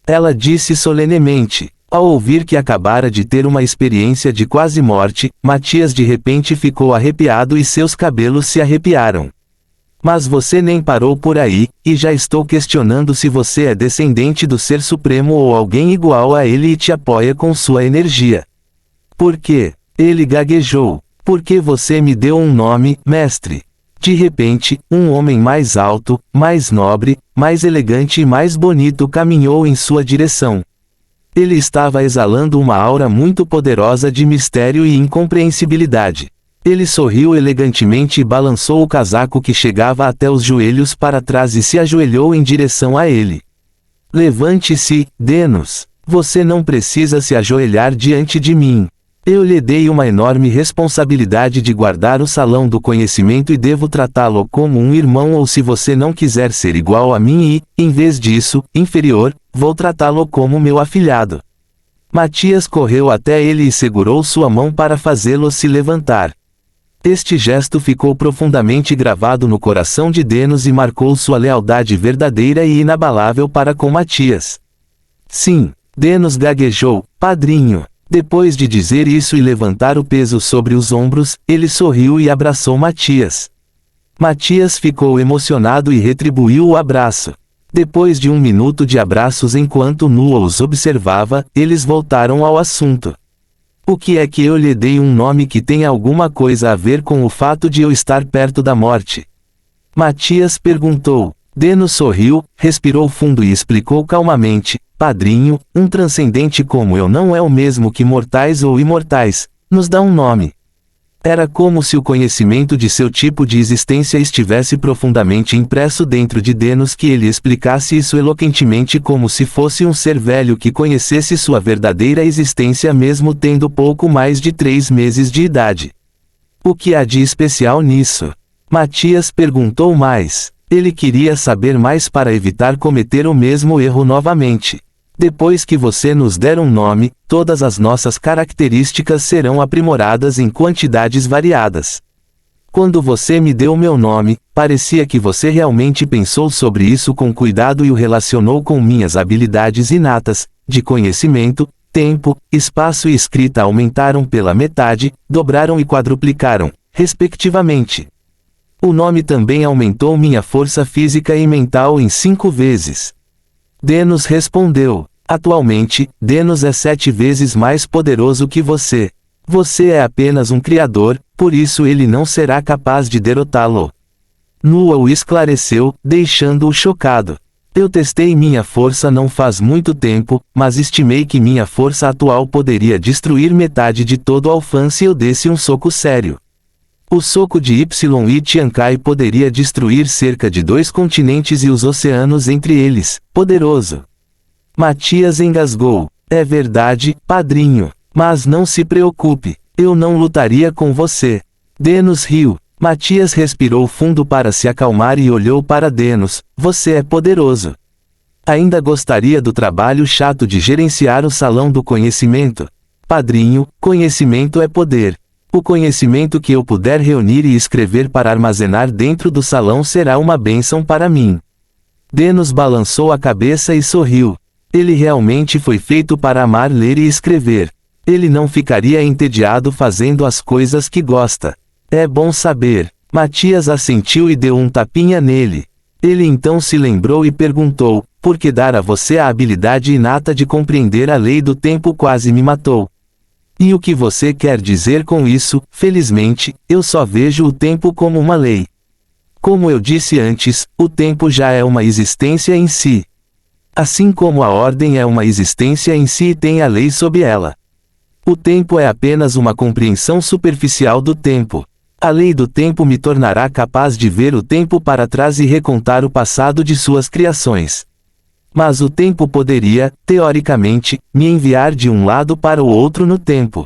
Ela disse solenemente. Ao ouvir que acabara de ter uma experiência de quase morte, Matias de repente ficou arrepiado e seus cabelos se arrepiaram. Mas você nem parou por aí, e já estou questionando se você é descendente do Ser Supremo ou alguém igual a ele e te apoia com sua energia. Por quê? Ele gaguejou. Porque você me deu um nome, mestre. De repente, um homem mais alto, mais nobre, mais elegante e mais bonito caminhou em sua direção. Ele estava exalando uma aura muito poderosa de mistério e incompreensibilidade. Ele sorriu elegantemente e balançou o casaco que chegava até os joelhos para trás e se ajoelhou em direção a ele. Levante-se, Denos. Você não precisa se ajoelhar diante de mim. Eu lhe dei uma enorme responsabilidade de guardar o salão do conhecimento e devo tratá-lo como um irmão, ou se você não quiser ser igual a mim e, em vez disso, inferior, vou tratá-lo como meu afilhado. Matias correu até ele e segurou sua mão para fazê-lo se levantar. Este gesto ficou profundamente gravado no coração de Denos e marcou sua lealdade verdadeira e inabalável para com Matias. Sim, Denos gaguejou, padrinho. Depois de dizer isso e levantar o peso sobre os ombros, ele sorriu e abraçou Matias. Matias ficou emocionado e retribuiu o abraço. Depois de 1 minuto de abraços enquanto Nua os observava, eles voltaram ao assunto. O que é que eu lhe dei um nome que tem alguma coisa a ver com o fato de eu estar perto da morte? Matias perguntou. Denos sorriu, respirou fundo e explicou calmamente: padrinho, um transcendente como eu não é o mesmo que mortais ou imortais, nos dá um nome. Era como se o conhecimento de seu tipo de existência estivesse profundamente impresso dentro de Denos, que ele explicasse isso eloquentemente como se fosse um ser velho que conhecesse sua verdadeira existência mesmo tendo pouco mais de 3 meses de idade. O que há de especial nisso? Matias perguntou mais. Ele queria saber mais para evitar cometer o mesmo erro novamente. Depois que você nos der um nome, todas as nossas características serão aprimoradas em quantidades variadas. Quando você me deu meu nome, parecia que você realmente pensou sobre isso com cuidado e o relacionou com minhas habilidades inatas, de conhecimento, tempo, espaço e escrita aumentaram pela metade, dobraram e quadruplicaram, respectivamente. O nome também aumentou minha força física e mental em 5 vezes. Denos respondeu. Atualmente, Denos é 7 vezes mais poderoso que você. Você é apenas um criador, por isso ele não será capaz de derrotá-lo. Nua o esclareceu, deixando-o chocado. Eu testei minha força não faz muito tempo, mas estimei que minha força atual poderia destruir metade de todo o Alfan se eu desse um soco sério. O soco de Yi Tiankai poderia destruir cerca de 2 continentes e os oceanos entre eles. Poderoso. Matias engasgou. É verdade, padrinho. Mas não se preocupe. Eu não lutaria com você. Denos riu. Matias respirou fundo para se acalmar e olhou para Denos. Você é poderoso. Ainda gostaria do trabalho chato de gerenciar o salão do conhecimento? Padrinho, conhecimento é poder. O conhecimento que eu puder reunir e escrever para armazenar dentro do salão será uma bênção para mim. Denos balançou a cabeça e sorriu. Ele realmente foi feito para amar ler e escrever. Ele não ficaria entediado fazendo as coisas que gosta. É bom saber. Matias assentiu e deu um tapinha nele. Ele então se lembrou e perguntou: por que dar a você a habilidade inata de compreender a lei do tempo quase me matou? E o que você quer dizer com isso? Felizmente, eu só vejo o tempo como uma lei. Como eu disse antes, o tempo já é uma existência em si. Assim como a ordem é uma existência em si e tem a lei sob ela. O tempo é apenas uma compreensão superficial do tempo. A lei do tempo me tornará capaz de ver o tempo para trás e recontar o passado de suas criações. Mas o tempo poderia, teoricamente, me enviar de um lado para o outro no tempo.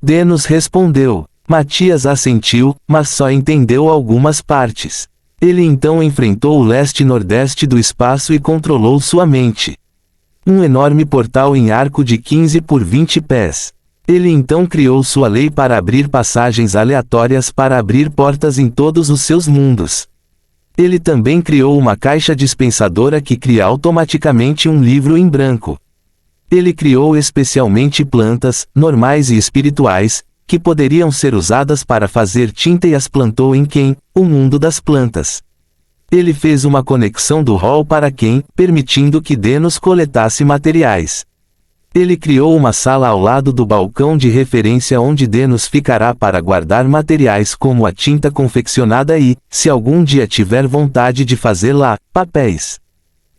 Denos respondeu. Matias assentiu, mas só entendeu algumas partes. Ele então enfrentou o leste-nordeste do espaço e controlou sua mente. Um enorme portal em arco de 15 por 20 pés. Ele então criou sua lei para abrir passagens aleatórias para abrir portas em todos os seus mundos. Ele também criou uma caixa dispensadora que cria automaticamente um livro em branco. Ele criou especialmente plantas, normais e espirituais, que poderiam ser usadas para fazer tinta e as plantou em Quen, o mundo das plantas. Ele fez uma conexão do Hall para Quen, permitindo que Denos coletasse materiais. Ele criou uma sala ao lado do balcão de referência onde Denos ficará para guardar materiais como a tinta confeccionada e, se algum dia tiver vontade de fazer lá, papéis.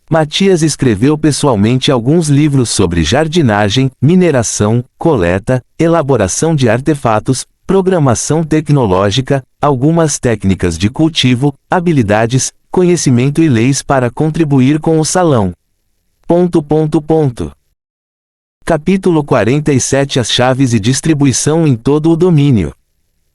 Matias escreveu pessoalmente alguns livros sobre jardinagem, mineração, coleta, elaboração de artefatos, programação tecnológica, algumas técnicas de cultivo, habilidades, conhecimento e leis para contribuir com o salão. Capítulo 47 As chaves e distribuição em todo o domínio.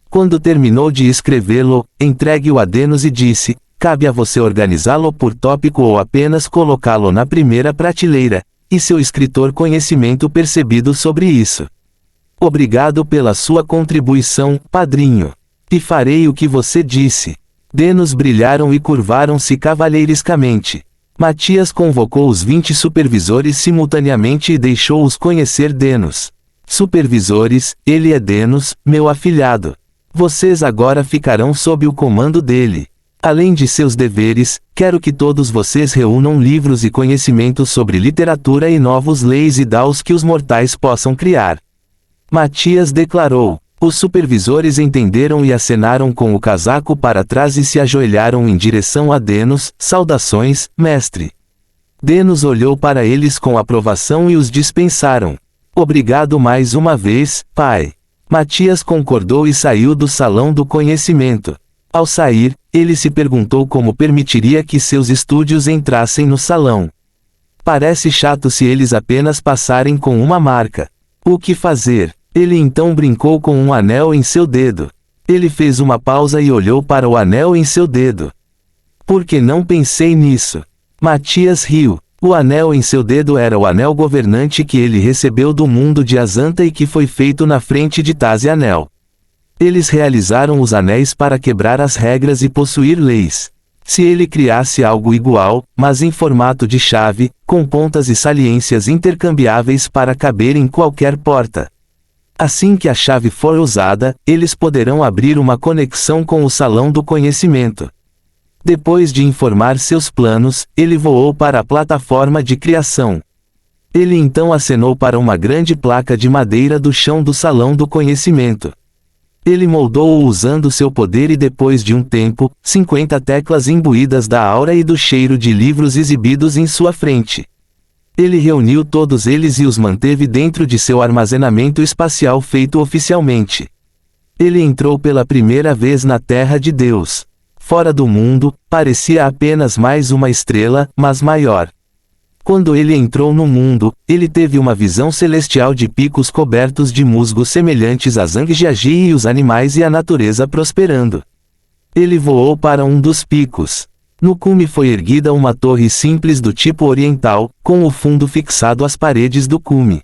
Quando terminou de escrevê-lo, entregue-o a Denos e disse: cabe a você organizá-lo por tópico ou apenas colocá-lo na primeira prateleira, e seu escritor conhecimento percebido sobre isso. Obrigado pela sua contribuição, padrinho. E farei o que você disse. Denos brilharam e curvaram-se cavalheirescamente. Matias convocou os 20 supervisores simultaneamente e deixou-os conhecer Denos. Supervisores, ele é Denos, meu afilhado. Vocês agora ficarão sob o comando dele. Além de seus deveres, quero que todos vocês reúnam livros e conhecimentos sobre literatura e novos leis e daos que os mortais possam criar. Matias declarou. Os supervisores entenderam e acenaram com o casaco para trás e se ajoelharam em direção a Denos. Saudações, mestre. Denos olhou para eles com aprovação e os dispensaram. Obrigado mais uma vez, pai. Matias concordou e saiu do salão do conhecimento. Ao sair, ele se perguntou como permitiria que seus estúdios entrassem no salão. Parece chato se eles apenas passarem com uma marca. O que fazer? Ele então brincou com um anel em seu dedo. Ele fez uma pausa e olhou para o anel em seu dedo. Por que não pensei nisso? Matias riu. O anel em seu dedo era o anel governante que ele recebeu do mundo de Azanta e que foi feito na frente de Tazianel. Eles realizaram os anéis para quebrar as regras e possuir leis. Se ele criasse algo igual, mas em formato de chave, com pontas e saliências intercambiáveis para caber em qualquer porta. Assim que a chave for usada, eles poderão abrir uma conexão com o Salão do Conhecimento. Depois de informar seus planos, ele voou para a plataforma de criação. Ele então acenou para uma grande placa de madeira do chão do Salão do Conhecimento. Ele moldou-o usando seu poder e depois de um tempo, 50 teclas imbuídas da aura e do cheiro de livros exibidos em sua frente. Ele reuniu todos eles e os manteve dentro de seu armazenamento espacial feito oficialmente. Ele entrou pela primeira vez na Terra de Deus. Fora do mundo, parecia apenas mais uma estrela, mas maior. Quando ele entrou no mundo, ele teve uma visão celestial de picos cobertos de musgos semelhantes a Zhangjiajie e os animais e a natureza prosperando. Ele voou para um dos picos. No cume foi erguida uma torre simples do tipo oriental, com o fundo fixado às paredes do cume.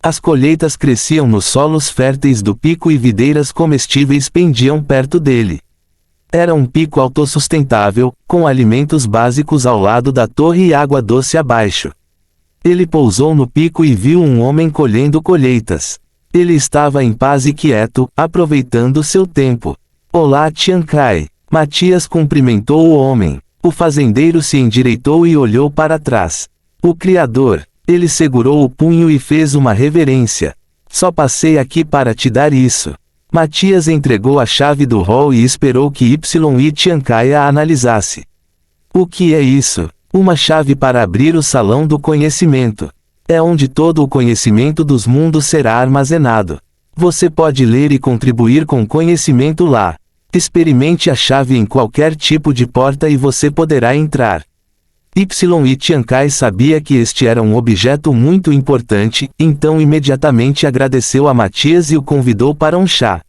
As colheitas cresciam nos solos férteis do pico e videiras comestíveis pendiam perto dele. Era um pico autossustentável, com alimentos básicos ao lado da torre e água doce abaixo. Ele pousou no pico e viu um homem colhendo colheitas. Ele estava em paz e quieto, aproveitando seu tempo. Olá, Tiankai. Matias cumprimentou o homem. O fazendeiro se endireitou e olhou para trás. O Criador. Ele segurou o punho e fez uma reverência. Só passei aqui para te dar isso. Matias entregou a chave do hall e esperou que Y Tiankai a analisasse. O que é isso? Uma chave para abrir o Salão do Conhecimento. É onde todo o conhecimento dos mundos será armazenado. Você pode ler e contribuir com conhecimento lá. Experimente a chave em qualquer tipo de porta e você poderá entrar. Y Tiankai sabia que este era um objeto muito importante, então imediatamente agradeceu a Matias e o convidou para um chá.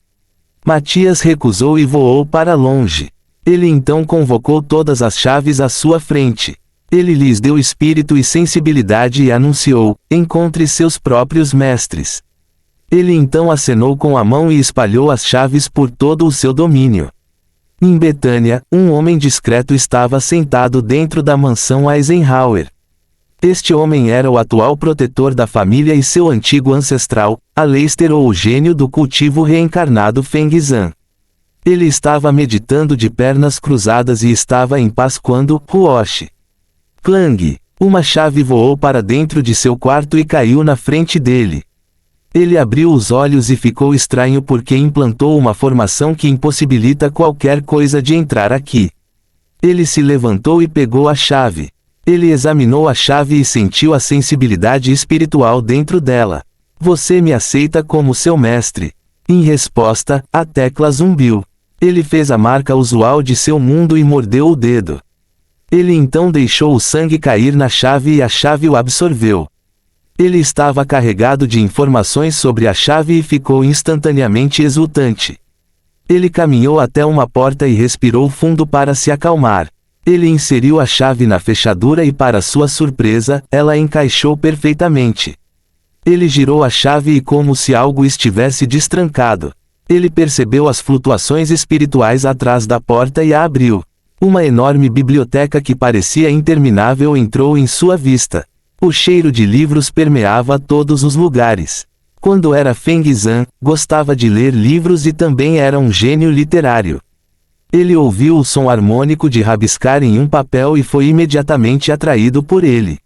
Matias recusou e voou para longe. Ele então convocou todas as chaves à sua frente. Ele lhes deu espírito e sensibilidade e anunciou: encontre seus próprios mestres. Ele então acenou com a mão e espalhou as chaves por todo o seu domínio. Em Betânia, um homem discreto estava sentado dentro da mansão Eisenhower. Este homem era o atual protetor da família e seu antigo ancestral, Aleister ou o gênio do cultivo reencarnado Feng Zhan. Ele estava meditando de pernas cruzadas e estava em paz quando, Huoshi. Clang! Uma chave voou para dentro de seu quarto e caiu na frente dele. Ele abriu os olhos e ficou estranho porque implantou uma formação que impossibilita qualquer coisa de entrar aqui. Ele se levantou e pegou a chave. Ele examinou a chave e sentiu a sensibilidade espiritual dentro dela. Você me aceita como seu mestre. Em resposta, a tecla zumbiu. Ele fez a marca usual de seu mundo e mordeu o dedo. Ele então deixou o sangue cair na chave e a chave o absorveu. Ele estava carregado de informações sobre a chave e ficou instantaneamente exultante. Ele caminhou até uma porta e respirou fundo para se acalmar. Ele inseriu a chave na fechadura e, para sua surpresa, ela encaixou perfeitamente. Ele girou a chave e, como se algo estivesse destrancado, ele percebeu as flutuações espirituais atrás da porta e a abriu. Uma enorme biblioteca que parecia interminável entrou em sua vista. O cheiro de livros permeava todos os lugares. Quando era Feng Zhan, gostava de ler livros e também era um gênio literário. Ele ouviu o som harmônico de rabiscar em um papel e foi imediatamente atraído por ele.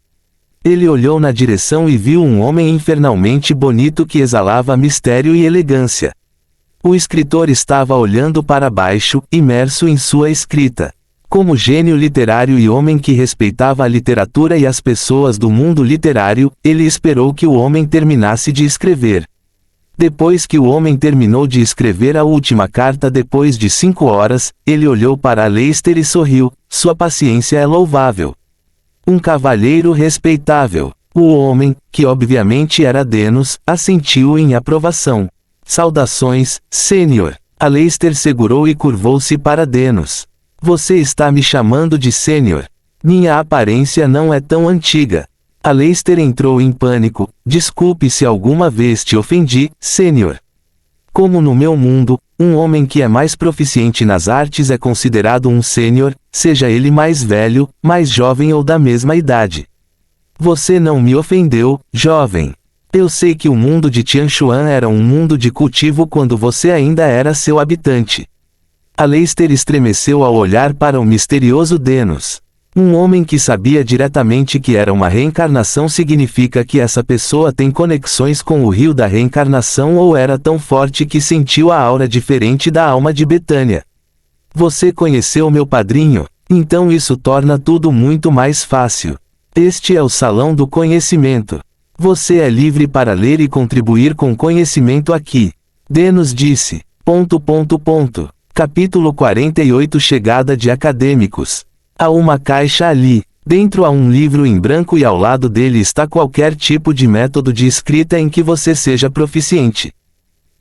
Ele olhou na direção e viu um homem infernalmente bonito que exalava mistério e elegância. O escritor estava olhando para baixo, imerso em sua escrita. Como gênio literário e homem que respeitava a literatura e as pessoas do mundo literário, ele esperou que o homem terminasse de escrever. Depois que o homem terminou de escrever a última carta depois de 5 horas, ele olhou para Aleister e sorriu. Sua paciência é louvável. Um cavalheiro respeitável. O homem, que obviamente era Denos, assentiu em aprovação. Saudações, Sênior. Aleister segurou e curvou-se para Denos. Você está me chamando de Sênior. Minha aparência não é tão antiga. Aleister entrou em pânico. Desculpe se alguma vez te ofendi, Sênior. Como no meu mundo, um homem que é mais proficiente nas artes é considerado um Sênior, seja ele mais velho, mais jovem ou da mesma idade. Você não me ofendeu, jovem. Eu sei que o mundo de Tianxuan era um mundo de cultivo quando você ainda era seu habitante. Aleister estremeceu ao olhar para o misterioso Denos. Um homem que sabia diretamente que era uma reencarnação significa que essa pessoa tem conexões com o rio da reencarnação ou era tão forte que sentiu a aura diferente da alma de Betânia. Você conheceu meu padrinho? Então isso torna tudo muito mais fácil. Este é o Salão do Conhecimento. Você é livre para ler e contribuir com conhecimento aqui. Denos disse. Capítulo 48 Chegada de acadêmicos. Há uma caixa ali. Dentro há um livro em branco e ao lado dele está qualquer tipo de método de escrita em que você seja proficiente.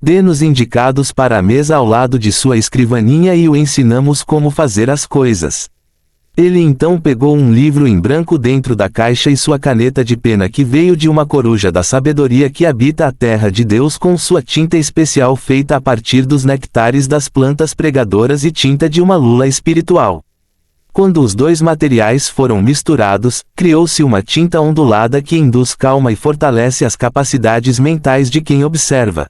Dê-nos indicados para a mesa ao lado de sua escrivaninha e o ensinamos como fazer as coisas. Ele então pegou um livro em branco dentro da caixa e sua caneta de pena que veio de uma coruja da sabedoria que habita a terra de Deus com sua tinta especial feita a partir dos nectares das plantas pregadoras e tinta de uma lula espiritual. Quando os dois materiais foram misturados, criou-se uma tinta ondulada que induz calma e fortalece as capacidades mentais de quem observa.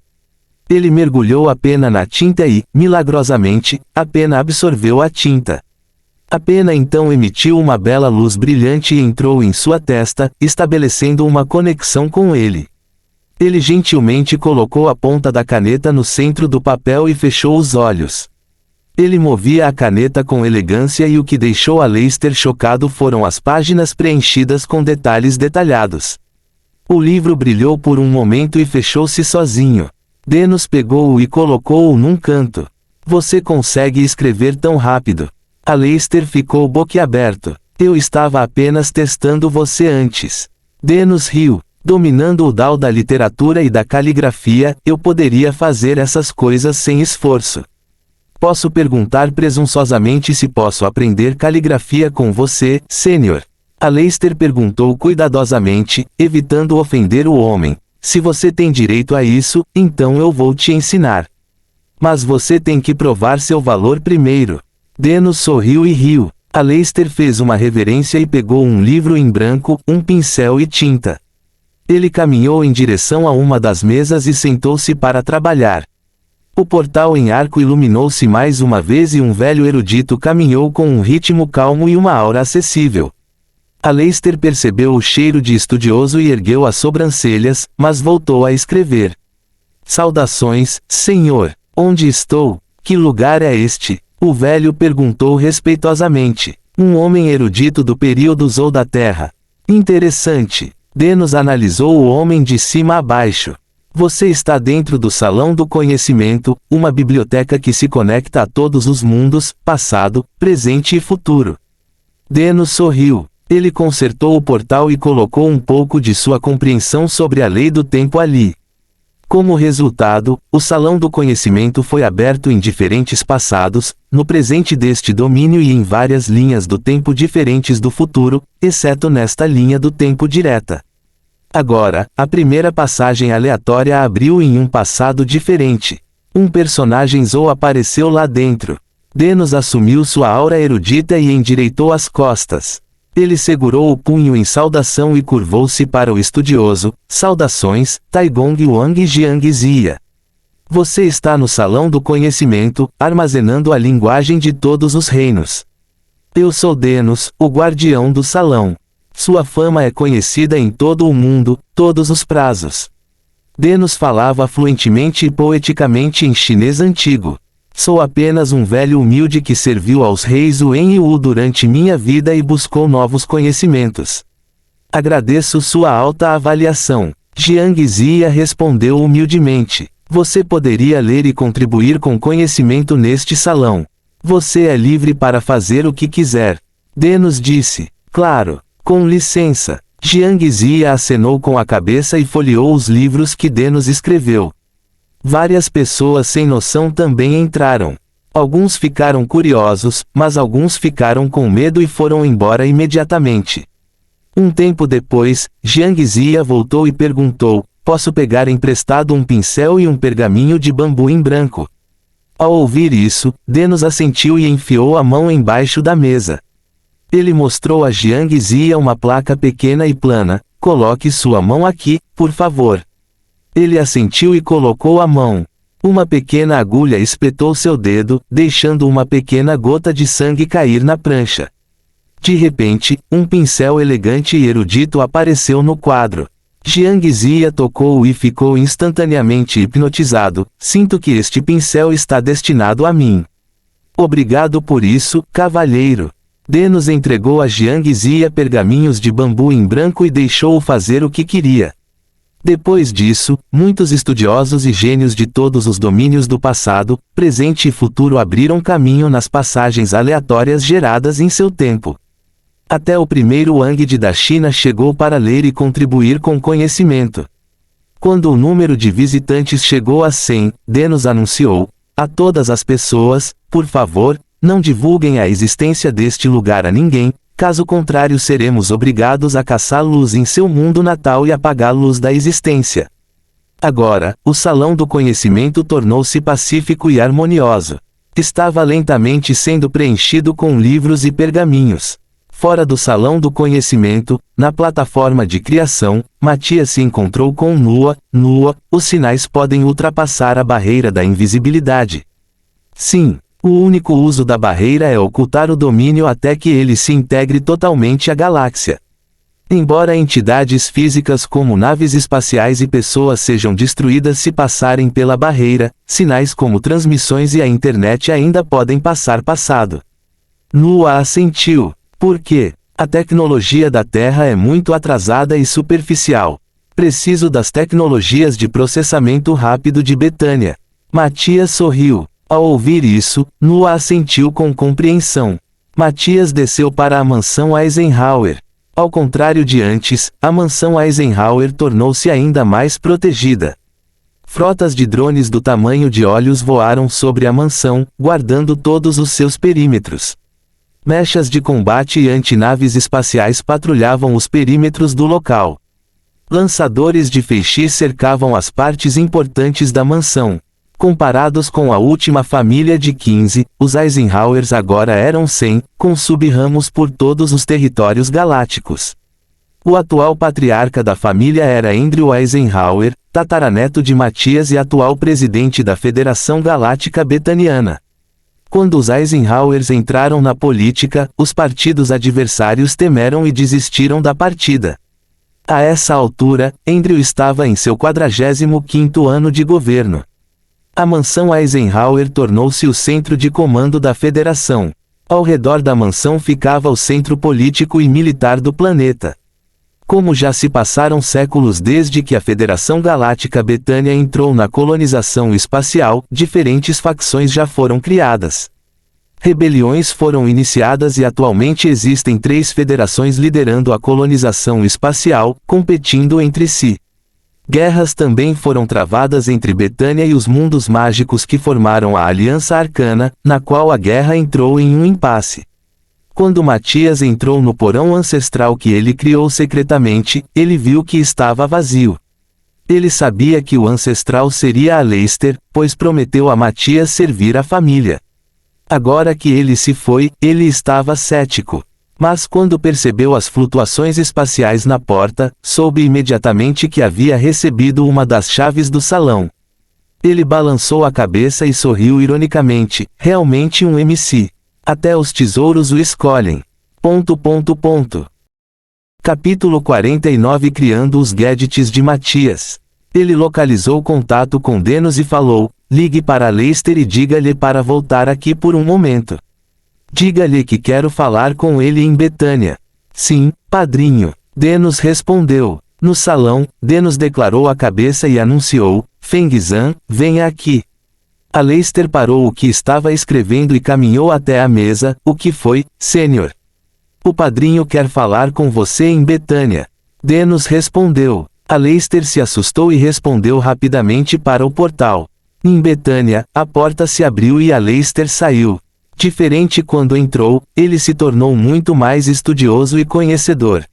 Ele mergulhou a pena na tinta e, milagrosamente, a pena absorveu a tinta. A pena então emitiu uma bela luz brilhante e entrou em sua testa, estabelecendo uma conexão com ele. Ele gentilmente colocou a ponta da caneta no centro do papel e fechou os olhos. Ele movia a caneta com elegância e o que deixou Aleister chocado foram as páginas preenchidas com detalhes detalhados. O livro brilhou por um momento e fechou-se sozinho. Denos pegou-o e colocou-o num canto. Você consegue escrever tão rápido? Aleister ficou boquiaberto. Eu estava apenas testando você antes. Denos riu. Dominando o dao da literatura e da caligrafia, eu poderia fazer essas coisas sem esforço. Posso perguntar presunçosamente se posso aprender caligrafia com você, Sênior? Aleister perguntou cuidadosamente, evitando ofender o homem. Se você tem direito a isso, então eu vou te ensinar. Mas você tem que provar seu valor primeiro. Denos sorriu e riu. Aleister fez uma reverência e pegou um livro em branco, um pincel e tinta. Ele caminhou em direção a uma das mesas e sentou-se para trabalhar. O portal em arco iluminou-se mais uma vez e um velho erudito caminhou com um ritmo calmo e uma aura acessível. Aleister percebeu o cheiro de estudioso e ergueu as sobrancelhas, mas voltou a escrever. Saudações, senhor. Onde estou? Que lugar é este? O velho perguntou respeitosamente. Um homem erudito do período Zhou da Terra. Interessante. Denos analisou o homem de cima a baixo. Você está dentro do Salão do Conhecimento, uma biblioteca que se conecta a todos os mundos, passado, presente e futuro. Denos sorriu. Ele consertou o portal e colocou um pouco de sua compreensão sobre a lei do tempo ali. Como resultado, o Salão do Conhecimento foi aberto em diferentes passados, no presente deste domínio e em várias linhas do tempo diferentes do futuro, exceto nesta linha do tempo direta. Agora, a primeira passagem aleatória abriu em um passado diferente. Um personagem Zhou apareceu lá dentro. Denos assumiu sua aura erudita e endireitou as costas. Ele segurou o punho em saudação e curvou-se para o estudioso. Saudações, Taigong Wang Jiang Ziya. Você está no salão do conhecimento, armazenando a linguagem de todos os reinos. Eu sou Denos, o guardião do salão. Sua fama é conhecida em todo o mundo, todos os prazos. Denos falava fluentemente e poeticamente em chinês antigo. Sou apenas um velho humilde que serviu aos reis Wen e Wu durante minha vida e buscou novos conhecimentos. Agradeço sua alta avaliação. Jiang Ziya respondeu humildemente. Você poderia ler e contribuir com conhecimento neste salão. Você é livre para fazer o que quiser. Denos disse. Claro, com licença. Jiang Ziya acenou com a cabeça e folheou os livros que Denos escreveu. Várias pessoas sem noção também entraram. Alguns ficaram curiosos, mas alguns ficaram com medo e foram embora imediatamente. Um tempo depois, Jiang Ziya voltou e perguntou: posso pegar emprestado um pincel e um pergaminho de bambu em branco? Ao ouvir isso, Denos assentiu e enfiou a mão embaixo da mesa. Ele mostrou a Jiang Ziya uma placa pequena e plana. Coloque sua mão aqui, por favor. Ele assentiu e colocou a mão. Uma pequena agulha espetou seu dedo, deixando uma pequena gota de sangue cair na prancha. De repente, um pincel elegante e erudito apareceu no quadro. Jiang Ziya tocou-o e ficou instantaneamente hipnotizado. Sinto que este pincel está destinado a mim. Obrigado por isso, cavalheiro. Denos entregou a Jiang Ziya pergaminhos de bambu em branco e deixou-o fazer o que queria. Depois disso, muitos estudiosos e gênios de todos os domínios do passado, presente e futuro abriram caminho nas passagens aleatórias geradas em seu tempo. Até o primeiro Wangdi da China chegou para ler e contribuir com conhecimento. Quando o número de visitantes chegou a 100, Denos anunciou: a todas as pessoas, por favor, não divulguem a existência deste lugar a ninguém, caso contrário seremos obrigados a caçar luz em seu mundo natal e apagar a luz da existência. Agora, o salão do conhecimento tornou-se pacífico e harmonioso. Estava lentamente sendo preenchido com livros e pergaminhos. Fora do salão do conhecimento, na plataforma de criação, Matias se encontrou com Nua. Os sinais podem ultrapassar a barreira da invisibilidade. Sim. O único uso da barreira é ocultar o domínio até que ele se integre totalmente à galáxia. Embora entidades físicas como naves espaciais e pessoas sejam destruídas se passarem pela barreira, sinais como transmissões e a internet ainda podem passar passado. Nua assentiu. Por quê? A tecnologia da Terra é muito atrasada e superficial. Preciso das tecnologias de processamento rápido de Betânia. Matias sorriu. Ao ouvir isso, Nua assentiu com compreensão. Matias desceu para a mansão Eisenhower. Ao contrário de antes, a mansão Eisenhower tornou-se ainda mais protegida. Frotas de drones do tamanho de olhos voaram sobre a mansão, guardando todos os seus perímetros. Mechas de combate e antinaves espaciais patrulhavam os perímetros do local. Lançadores de feixes cercavam as partes importantes da mansão. Comparados com a última família de 15, os Eisenhowers agora eram 100, com sub-ramos por todos os territórios galácticos. O atual patriarca da família era Andrew Eisenhower, tataraneto de Matias e atual presidente da Federação Galáctica Betaniana. Quando os Eisenhowers entraram na política, os partidos adversários temeram e desistiram da partida. A essa altura, Andrew estava em seu 45º ano de governo. A mansão Eisenhower tornou-se o centro de comando da Federação. Ao redor da mansão ficava o centro político e militar do planeta. Como já se passaram séculos desde que a Federação Galáctica Betânia entrou na colonização espacial, diferentes facções já foram criadas. Rebeliões foram iniciadas e atualmente existem 3 federações liderando a colonização espacial, competindo entre si. Guerras também foram travadas entre Betânia e os mundos mágicos que formaram a Aliança Arcana, na qual a guerra entrou em um impasse. Quando Matias entrou no porão ancestral que ele criou secretamente, ele viu que estava vazio. Ele sabia que o ancestral seria Aleister, pois prometeu a Matias servir a família. Agora que ele se foi, ele estava cético. Mas quando percebeu as flutuações espaciais na porta, soube imediatamente que havia recebido uma das chaves do salão. Ele balançou a cabeça e sorriu ironicamente, realmente um MC. Até os tesouros o escolhem. ... Capítulo 49 Criando os gadgets de Matias. Ele localizou contato com Denos e falou, ligue para Lester e diga-lhe para voltar aqui por um momento. Diga-lhe que quero falar com ele em Betânia. Sim, padrinho. Denos respondeu. No salão, Denos declarou a cabeça e anunciou, Feng Zhan, venha aqui. Aleister parou o que estava escrevendo e caminhou até a mesa. O que foi, Sênior? O padrinho quer falar com você em Betânia. Denos respondeu. Aleister se assustou e respondeu rapidamente para o portal. Em Betânia, a porta se abriu e Aleister saiu. Diferente quando entrou, ele se tornou muito mais estudioso e conhecedor.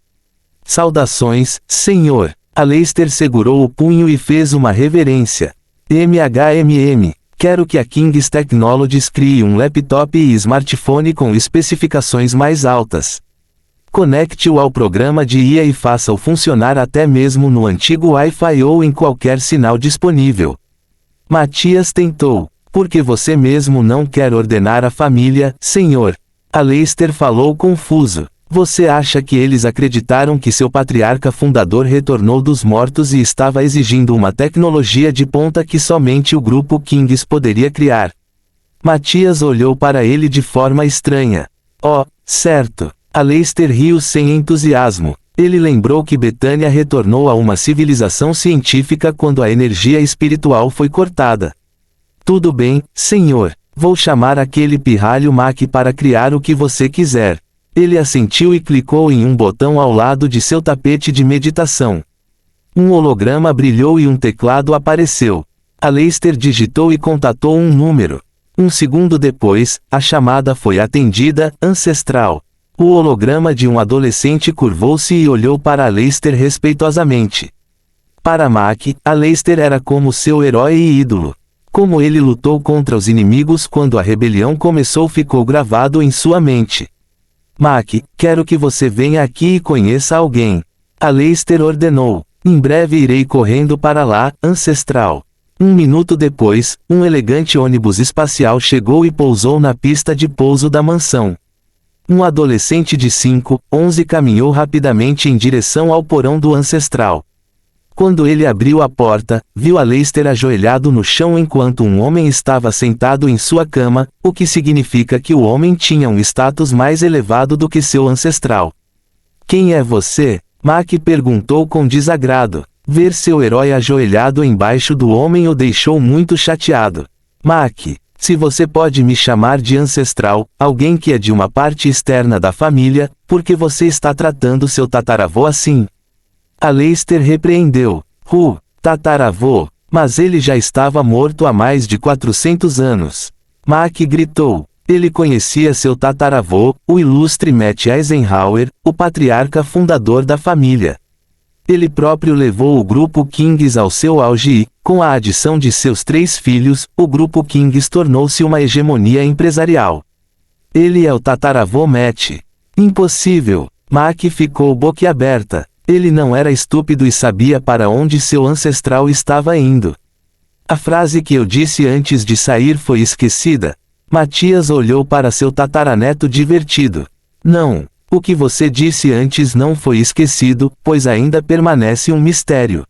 Saudações, senhor. Aleister segurou o punho e fez uma reverência. Quero que a King's Technologies crie um laptop e smartphone com especificações mais altas. Conecte-o ao programa de IA e faça-o funcionar até mesmo no antigo Wi-Fi ou em qualquer sinal disponível. Matias tentou. Por que você mesmo não quer ordenar a família, senhor? Aleister falou confuso. Você acha que eles acreditaram que seu patriarca fundador retornou dos mortos e estava exigindo uma tecnologia de ponta que somente o grupo Kings poderia criar? Matias olhou para ele de forma estranha. Oh, certo. Aleister riu sem entusiasmo. Ele lembrou que Betânia retornou a uma civilização científica quando a energia espiritual foi cortada. Tudo bem, senhor. Vou chamar aquele pirralho Mac para criar o que você quiser. Ele assentiu e clicou em um botão ao lado de seu tapete de meditação. Um holograma brilhou e um teclado apareceu. Aleister digitou e contatou um número. Um segundo depois, a chamada foi atendida, ancestral. O holograma de um adolescente curvou-se e olhou para Aleister respeitosamente. Para Mac, Aleister era como seu herói e ídolo. Como ele lutou contra os inimigos quando a rebelião começou ficou gravado em sua mente. Mac, quero que você venha aqui e conheça alguém. Aleister ordenou. Em breve irei correndo para lá, ancestral. Um minuto depois, um elegante ônibus espacial chegou e pousou na pista de pouso da mansão. Um adolescente de 11 caminhou rapidamente em direção ao porão do ancestral. Quando ele abriu a porta, viu Aleister ajoelhado no chão enquanto um homem estava sentado em sua cama, o que significa que o homem tinha um status mais elevado do que seu ancestral. Quem é você? Mac perguntou com desagrado. Ver seu herói ajoelhado embaixo do homem o deixou muito chateado. Mac, se você pode me chamar de ancestral, alguém que é de uma parte externa da família, por que você está tratando seu tataravô assim? Aleister repreendeu. Tataravô, mas ele já estava morto há mais de 400 anos. Mac gritou. Ele conhecia seu tataravô, o ilustre Matt Eisenhower, o patriarca fundador da família. Ele próprio levou o grupo Kings ao seu auge e, com a adição de seus 3 filhos, o grupo Kings tornou-se uma hegemonia empresarial. Ele é o tataravô Matt. Impossível. Mac ficou boquiaberta. Ele não era estúpido e sabia para onde seu ancestral estava indo. A frase que eu disse antes de sair foi esquecida. Matias olhou para seu tataraneto divertido. Não. O que você disse antes não foi esquecido, pois ainda permanece um mistério.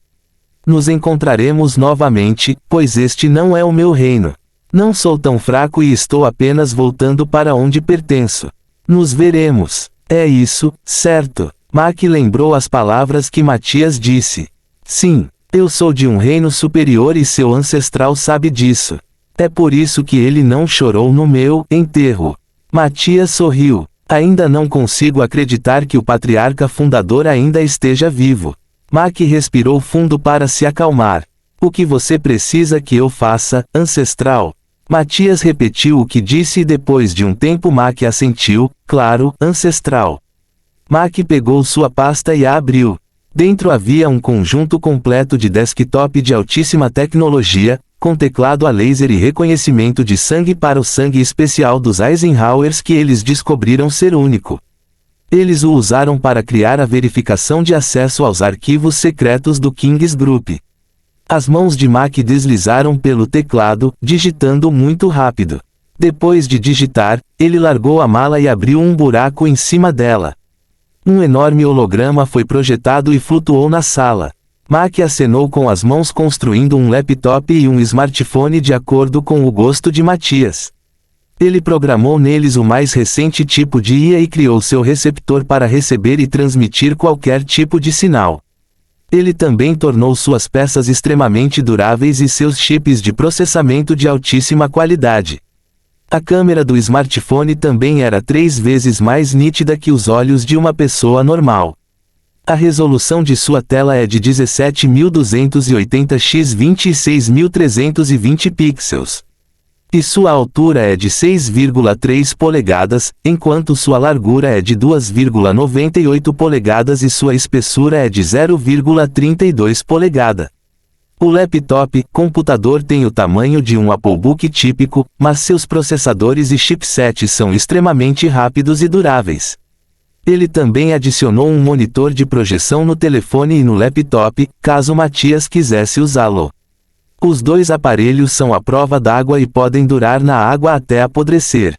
Nos encontraremos novamente, pois este não é o meu reino. Não sou tão fraco e estou apenas voltando para onde pertenço. Nos veremos. É isso, certo? Mac lembrou as palavras que Matias disse. Sim, eu sou de um reino superior e seu ancestral sabe disso. É por isso que ele não chorou no meu enterro. Matias sorriu. Ainda não consigo acreditar que o patriarca fundador ainda esteja vivo. Mac respirou fundo para se acalmar. O que você precisa que eu faça, ancestral? Matias repetiu o que disse e depois de um tempo Mac assentiu, claro, ancestral. Mac pegou sua pasta e a abriu. Dentro havia um conjunto completo de desktop de altíssima tecnologia, com teclado a laser e reconhecimento de sangue para o sangue especial dos Eisenhowers que eles descobriram ser único. Eles o usaram para criar a verificação de acesso aos arquivos secretos do King's Group. As mãos de Mac deslizaram pelo teclado, digitando muito rápido. Depois de digitar, ele largou a mala e abriu um buraco em cima dela. Um enorme holograma foi projetado e flutuou na sala. Mac acenou com as mãos construindo um laptop e um smartphone de acordo com o gosto de Matias. Ele programou neles o mais recente tipo de IA e criou seu receptor para receber e transmitir qualquer tipo de sinal. Ele também tornou suas peças extremamente duráveis e seus chips de processamento de altíssima qualidade. A câmera do smartphone também era 3 vezes mais nítida que os olhos de uma pessoa normal. A resolução de sua tela é de 17.280 x 26.320 pixels. E sua altura é de 6,3 polegadas, enquanto sua largura é de 2,98 polegadas e sua espessura é de 0,32 polegada. O laptop computador tem o tamanho de um AppleBook típico, mas seus processadores e chipsets são extremamente rápidos e duráveis. Ele também adicionou um monitor de projeção no telefone e no laptop, caso Matias quisesse usá-lo. Os dois aparelhos são à prova d'água e podem durar na água até apodrecer.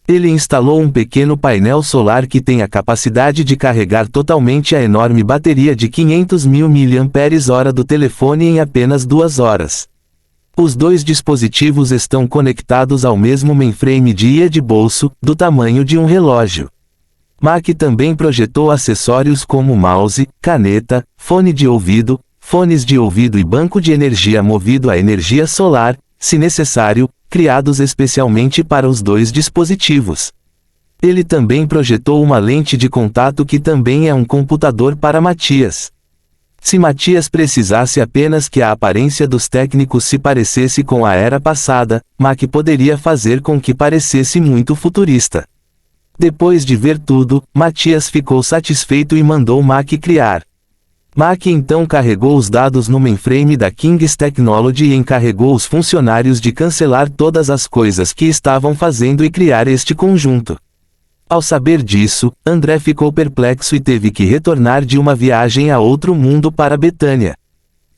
Ele instalou um pequeno painel solar que tem a capacidade de carregar totalmente a enorme bateria de 500.000 mAh do telefone em apenas 2 horas. Os dois dispositivos estão conectados ao mesmo mainframe de IA de bolso, do tamanho de um relógio. Mac também projetou acessórios como mouse, caneta, fone de ouvido, fones de ouvido e banco de energia movido a energia solar, se necessário, criados especialmente para os dois dispositivos. Ele também projetou uma lente de contato que também é um computador para Matias. Se Matias precisasse apenas que a aparência dos técnicos se parecesse com a era passada, Mac poderia fazer com que parecesse muito futurista. Depois de ver tudo, Matias ficou satisfeito e mandou Mac criar. Mac então carregou os dados no mainframe da King's Technology e encarregou os funcionários de cancelar todas as coisas que estavam fazendo e criar este conjunto. Ao saber disso, André ficou perplexo e teve que retornar de uma viagem a outro mundo para Betânia.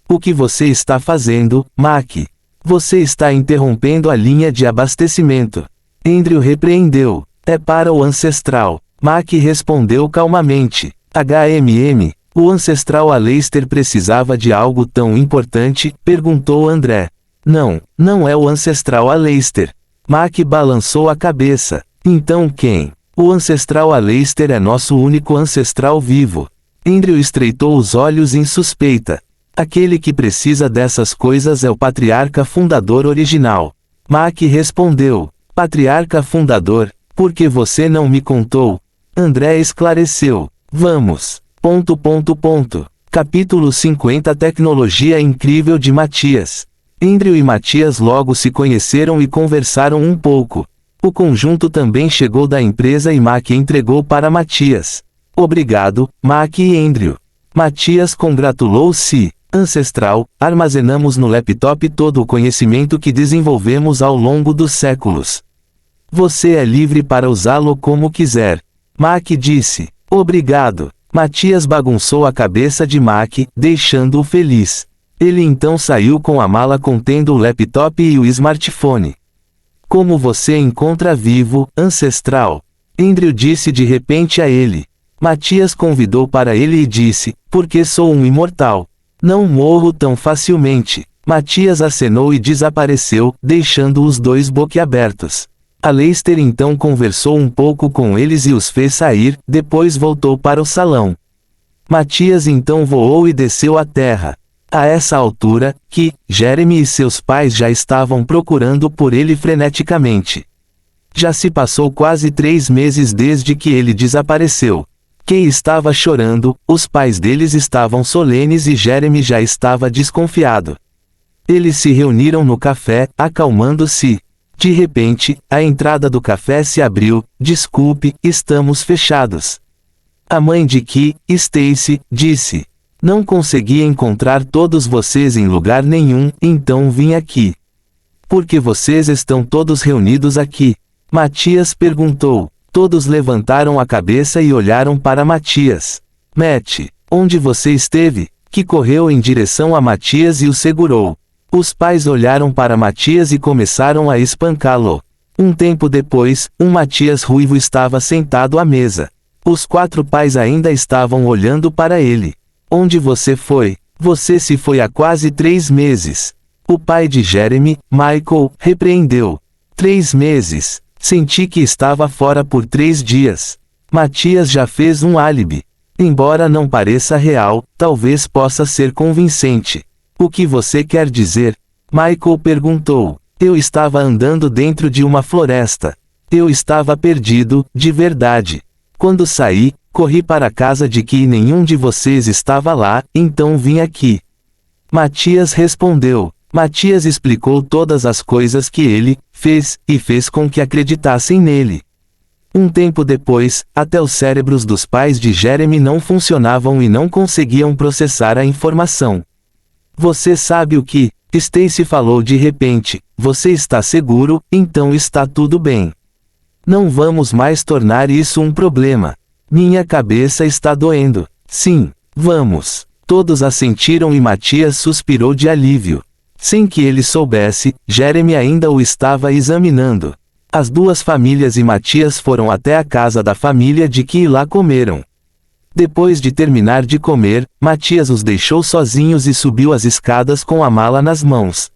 O que você está fazendo, Mac? Você está interrompendo a linha de abastecimento. Andrew repreendeu. É para o Ancestral. Mac respondeu calmamente. O Ancestral Aleister precisava de algo tão importante? Perguntou André. Não, não é o Ancestral Aleister. Mac balançou a cabeça. Então quem? O Ancestral Aleister é nosso único ancestral vivo. Andrew estreitou os olhos em suspeita. Aquele que precisa dessas coisas é o Patriarca Fundador original. Mac respondeu. Patriarca Fundador, por que você não me contou? André esclareceu. Vamos. Capítulo 50 Tecnologia incrível de Matias. Andrew e Matias logo se conheceram e conversaram um pouco. O conjunto também chegou da empresa e Mac entregou para Matias. Obrigado, Mac e Andrew. Matias congratulou-se. Ancestral, armazenamos no laptop todo o conhecimento que desenvolvemos ao longo dos séculos. Você é livre para usá-lo como quiser. Mac disse. Obrigado. Matias bagunçou a cabeça de Mac, deixando-o feliz. Ele então saiu com a mala contendo o laptop e o smartphone. Como você encontra vivo, Ancestral? Andrew disse de repente a ele. Matias convidou para ele e disse, porque sou um imortal. Não morro tão facilmente. Matias acenou e desapareceu, deixando os dois boquiabertos. Aleister então conversou um pouco com eles e os fez sair, depois voltou para o salão. Matias então voou e desceu à terra. A essa altura, Jeremy e seus pais já estavam procurando por ele freneticamente. Já se passou quase 3 meses desde que ele desapareceu. Kay estava chorando, os pais deles estavam solenes e Jeremy já estava desconfiado. Eles se reuniram no café, acalmando-se. De repente, a entrada do café se abriu. Desculpe, estamos fechados. A mãe de Kay, Stacy, disse. Não consegui encontrar todos vocês em lugar nenhum, então vim aqui. Por que vocês estão todos reunidos aqui? Matias perguntou. Todos levantaram a cabeça e olharam para Matias. Matt, onde você esteve? Que correu em direção a Matias e o segurou. Os pais olharam para Matias e começaram a espancá-lo. Um tempo depois, um Matias ruivo estava sentado à mesa. Os 4 pais ainda estavam olhando para ele. Onde você foi? Você se foi há quase 3 meses. O pai de Jeremy, Michael, repreendeu. 3 meses. Senti que estava fora por 3 dias. Matias já fez um álibi. Embora não pareça real, talvez possa ser convincente. O que você quer dizer? Michael perguntou. Eu estava andando dentro de uma floresta. Eu estava perdido, de verdade. Quando saí, corri para a casa de Key e nenhum de vocês estava lá, então vim aqui. Matias respondeu. Matias explicou todas as coisas que ele fez, e fez com que acreditassem nele. Um tempo depois, até os cérebros dos pais de Jeremy não funcionavam e não conseguiam processar a informação. Você sabe o que? Stacy falou de repente. Você está seguro, então está tudo bem. Não vamos mais tornar isso um problema. Minha cabeça está doendo. Sim, vamos. Todos assentiram e Matias suspirou de alívio. Sem que ele soubesse, Jeremy ainda o estava examinando. As 2 famílias e Matias foram até a casa da família de Key e lá comeram. Depois de terminar de comer, Matias os deixou sozinhos e subiu as escadas com a mala nas mãos.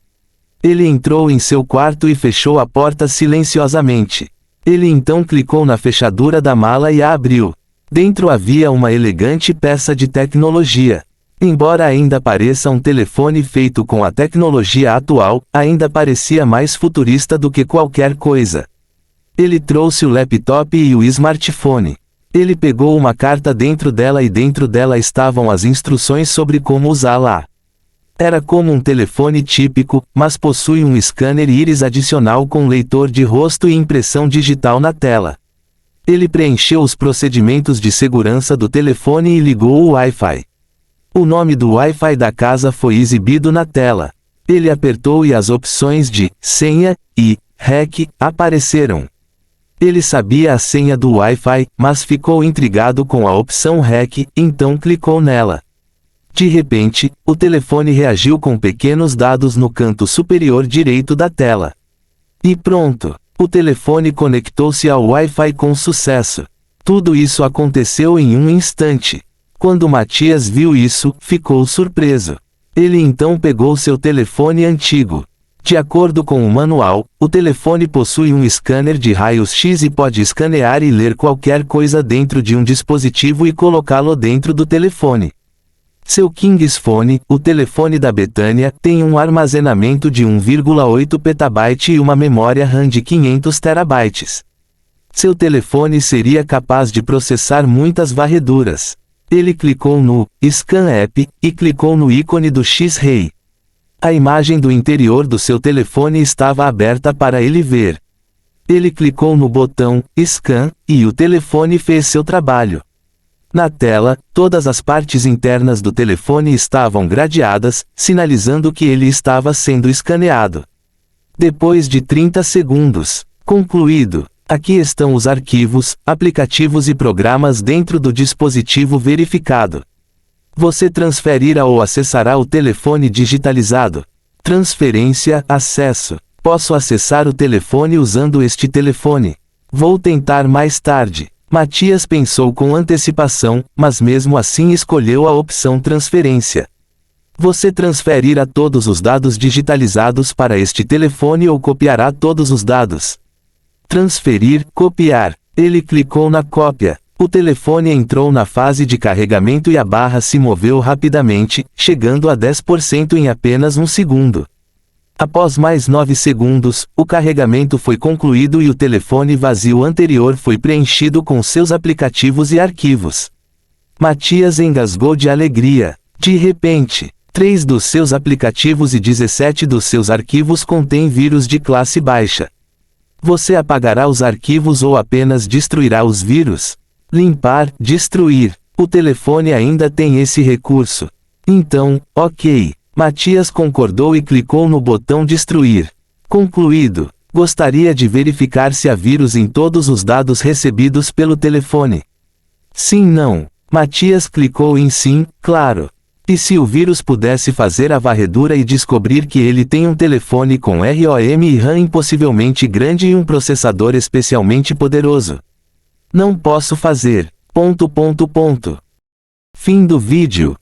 Ele entrou em seu quarto e fechou a porta silenciosamente. Ele então clicou na fechadura da mala e a abriu. Dentro havia uma elegante peça de tecnologia. Embora ainda pareça um telefone feito com a tecnologia atual, ainda parecia mais futurista do que qualquer coisa. Ele trouxe o laptop e o smartphone. Ele pegou uma carta dentro dela e dentro dela estavam as instruções sobre como usá-la. Era como um telefone típico, mas possui um scanner íris adicional com leitor de rosto e impressão digital na tela. Ele preencheu os procedimentos de segurança do telefone e ligou o Wi-Fi. O nome do Wi-Fi da casa foi exibido na tela. Ele apertou e as opções de senha e REC apareceram. Ele sabia a senha do Wi-Fi, mas ficou intrigado com a opção REC, então clicou nela. De repente, o telefone reagiu com pequenos dados no canto superior direito da tela. E pronto! O telefone conectou-se ao Wi-Fi com sucesso. Tudo isso aconteceu em um instante. Quando Matias viu isso, ficou surpreso. Ele então pegou seu telefone antigo. De acordo com o manual, o telefone possui um scanner de raios-x e pode escanear e ler qualquer coisa dentro de um dispositivo e colocá-lo dentro do telefone. Seu King's Phone, o telefone da Betânia, tem um armazenamento de 1,8 petabyte e uma memória RAM de 500 terabytes. Seu telefone seria capaz de processar muitas varreduras. Ele clicou no Scan App e clicou no ícone do X-Ray. A imagem do interior do seu telefone estava aberta para ele ver. Ele clicou no botão Scan e o telefone fez seu trabalho. Na tela, todas as partes internas do telefone estavam gradeadas, sinalizando que ele estava sendo escaneado. Depois de 30 segundos, concluído. Aqui estão os arquivos, aplicativos e programas dentro do dispositivo verificado. Você transferirá ou acessará o telefone digitalizado. Transferência, acesso. Posso acessar o telefone usando este telefone. Vou tentar mais tarde. Matias pensou com antecipação, mas mesmo assim escolheu a opção transferência. Você transferirá todos os dados digitalizados para este telefone ou copiará todos os dados? Transferir, copiar. Ele clicou na cópia. O telefone entrou na fase de carregamento e a barra se moveu rapidamente, chegando a 10% em apenas um segundo. Após mais 9 segundos, o carregamento foi concluído e o telefone vazio anterior foi preenchido com seus aplicativos e arquivos. Matias engasgou de alegria. De repente, 3 dos seus aplicativos e 17 dos seus arquivos contêm vírus de classe baixa. Você apagará os arquivos ou apenas destruirá os vírus? Limpar, destruir. O telefone ainda tem esse recurso. Então, ok. Matias concordou e clicou no botão destruir. Concluído. Gostaria de verificar se há vírus em todos os dados recebidos pelo telefone. Sim, não. Matias clicou em sim, claro. E se o vírus pudesse fazer a varredura e descobrir que ele tem um telefone com ROM e RAM impossivelmente grande e um processador especialmente poderoso? Não posso fazer. Fim do vídeo.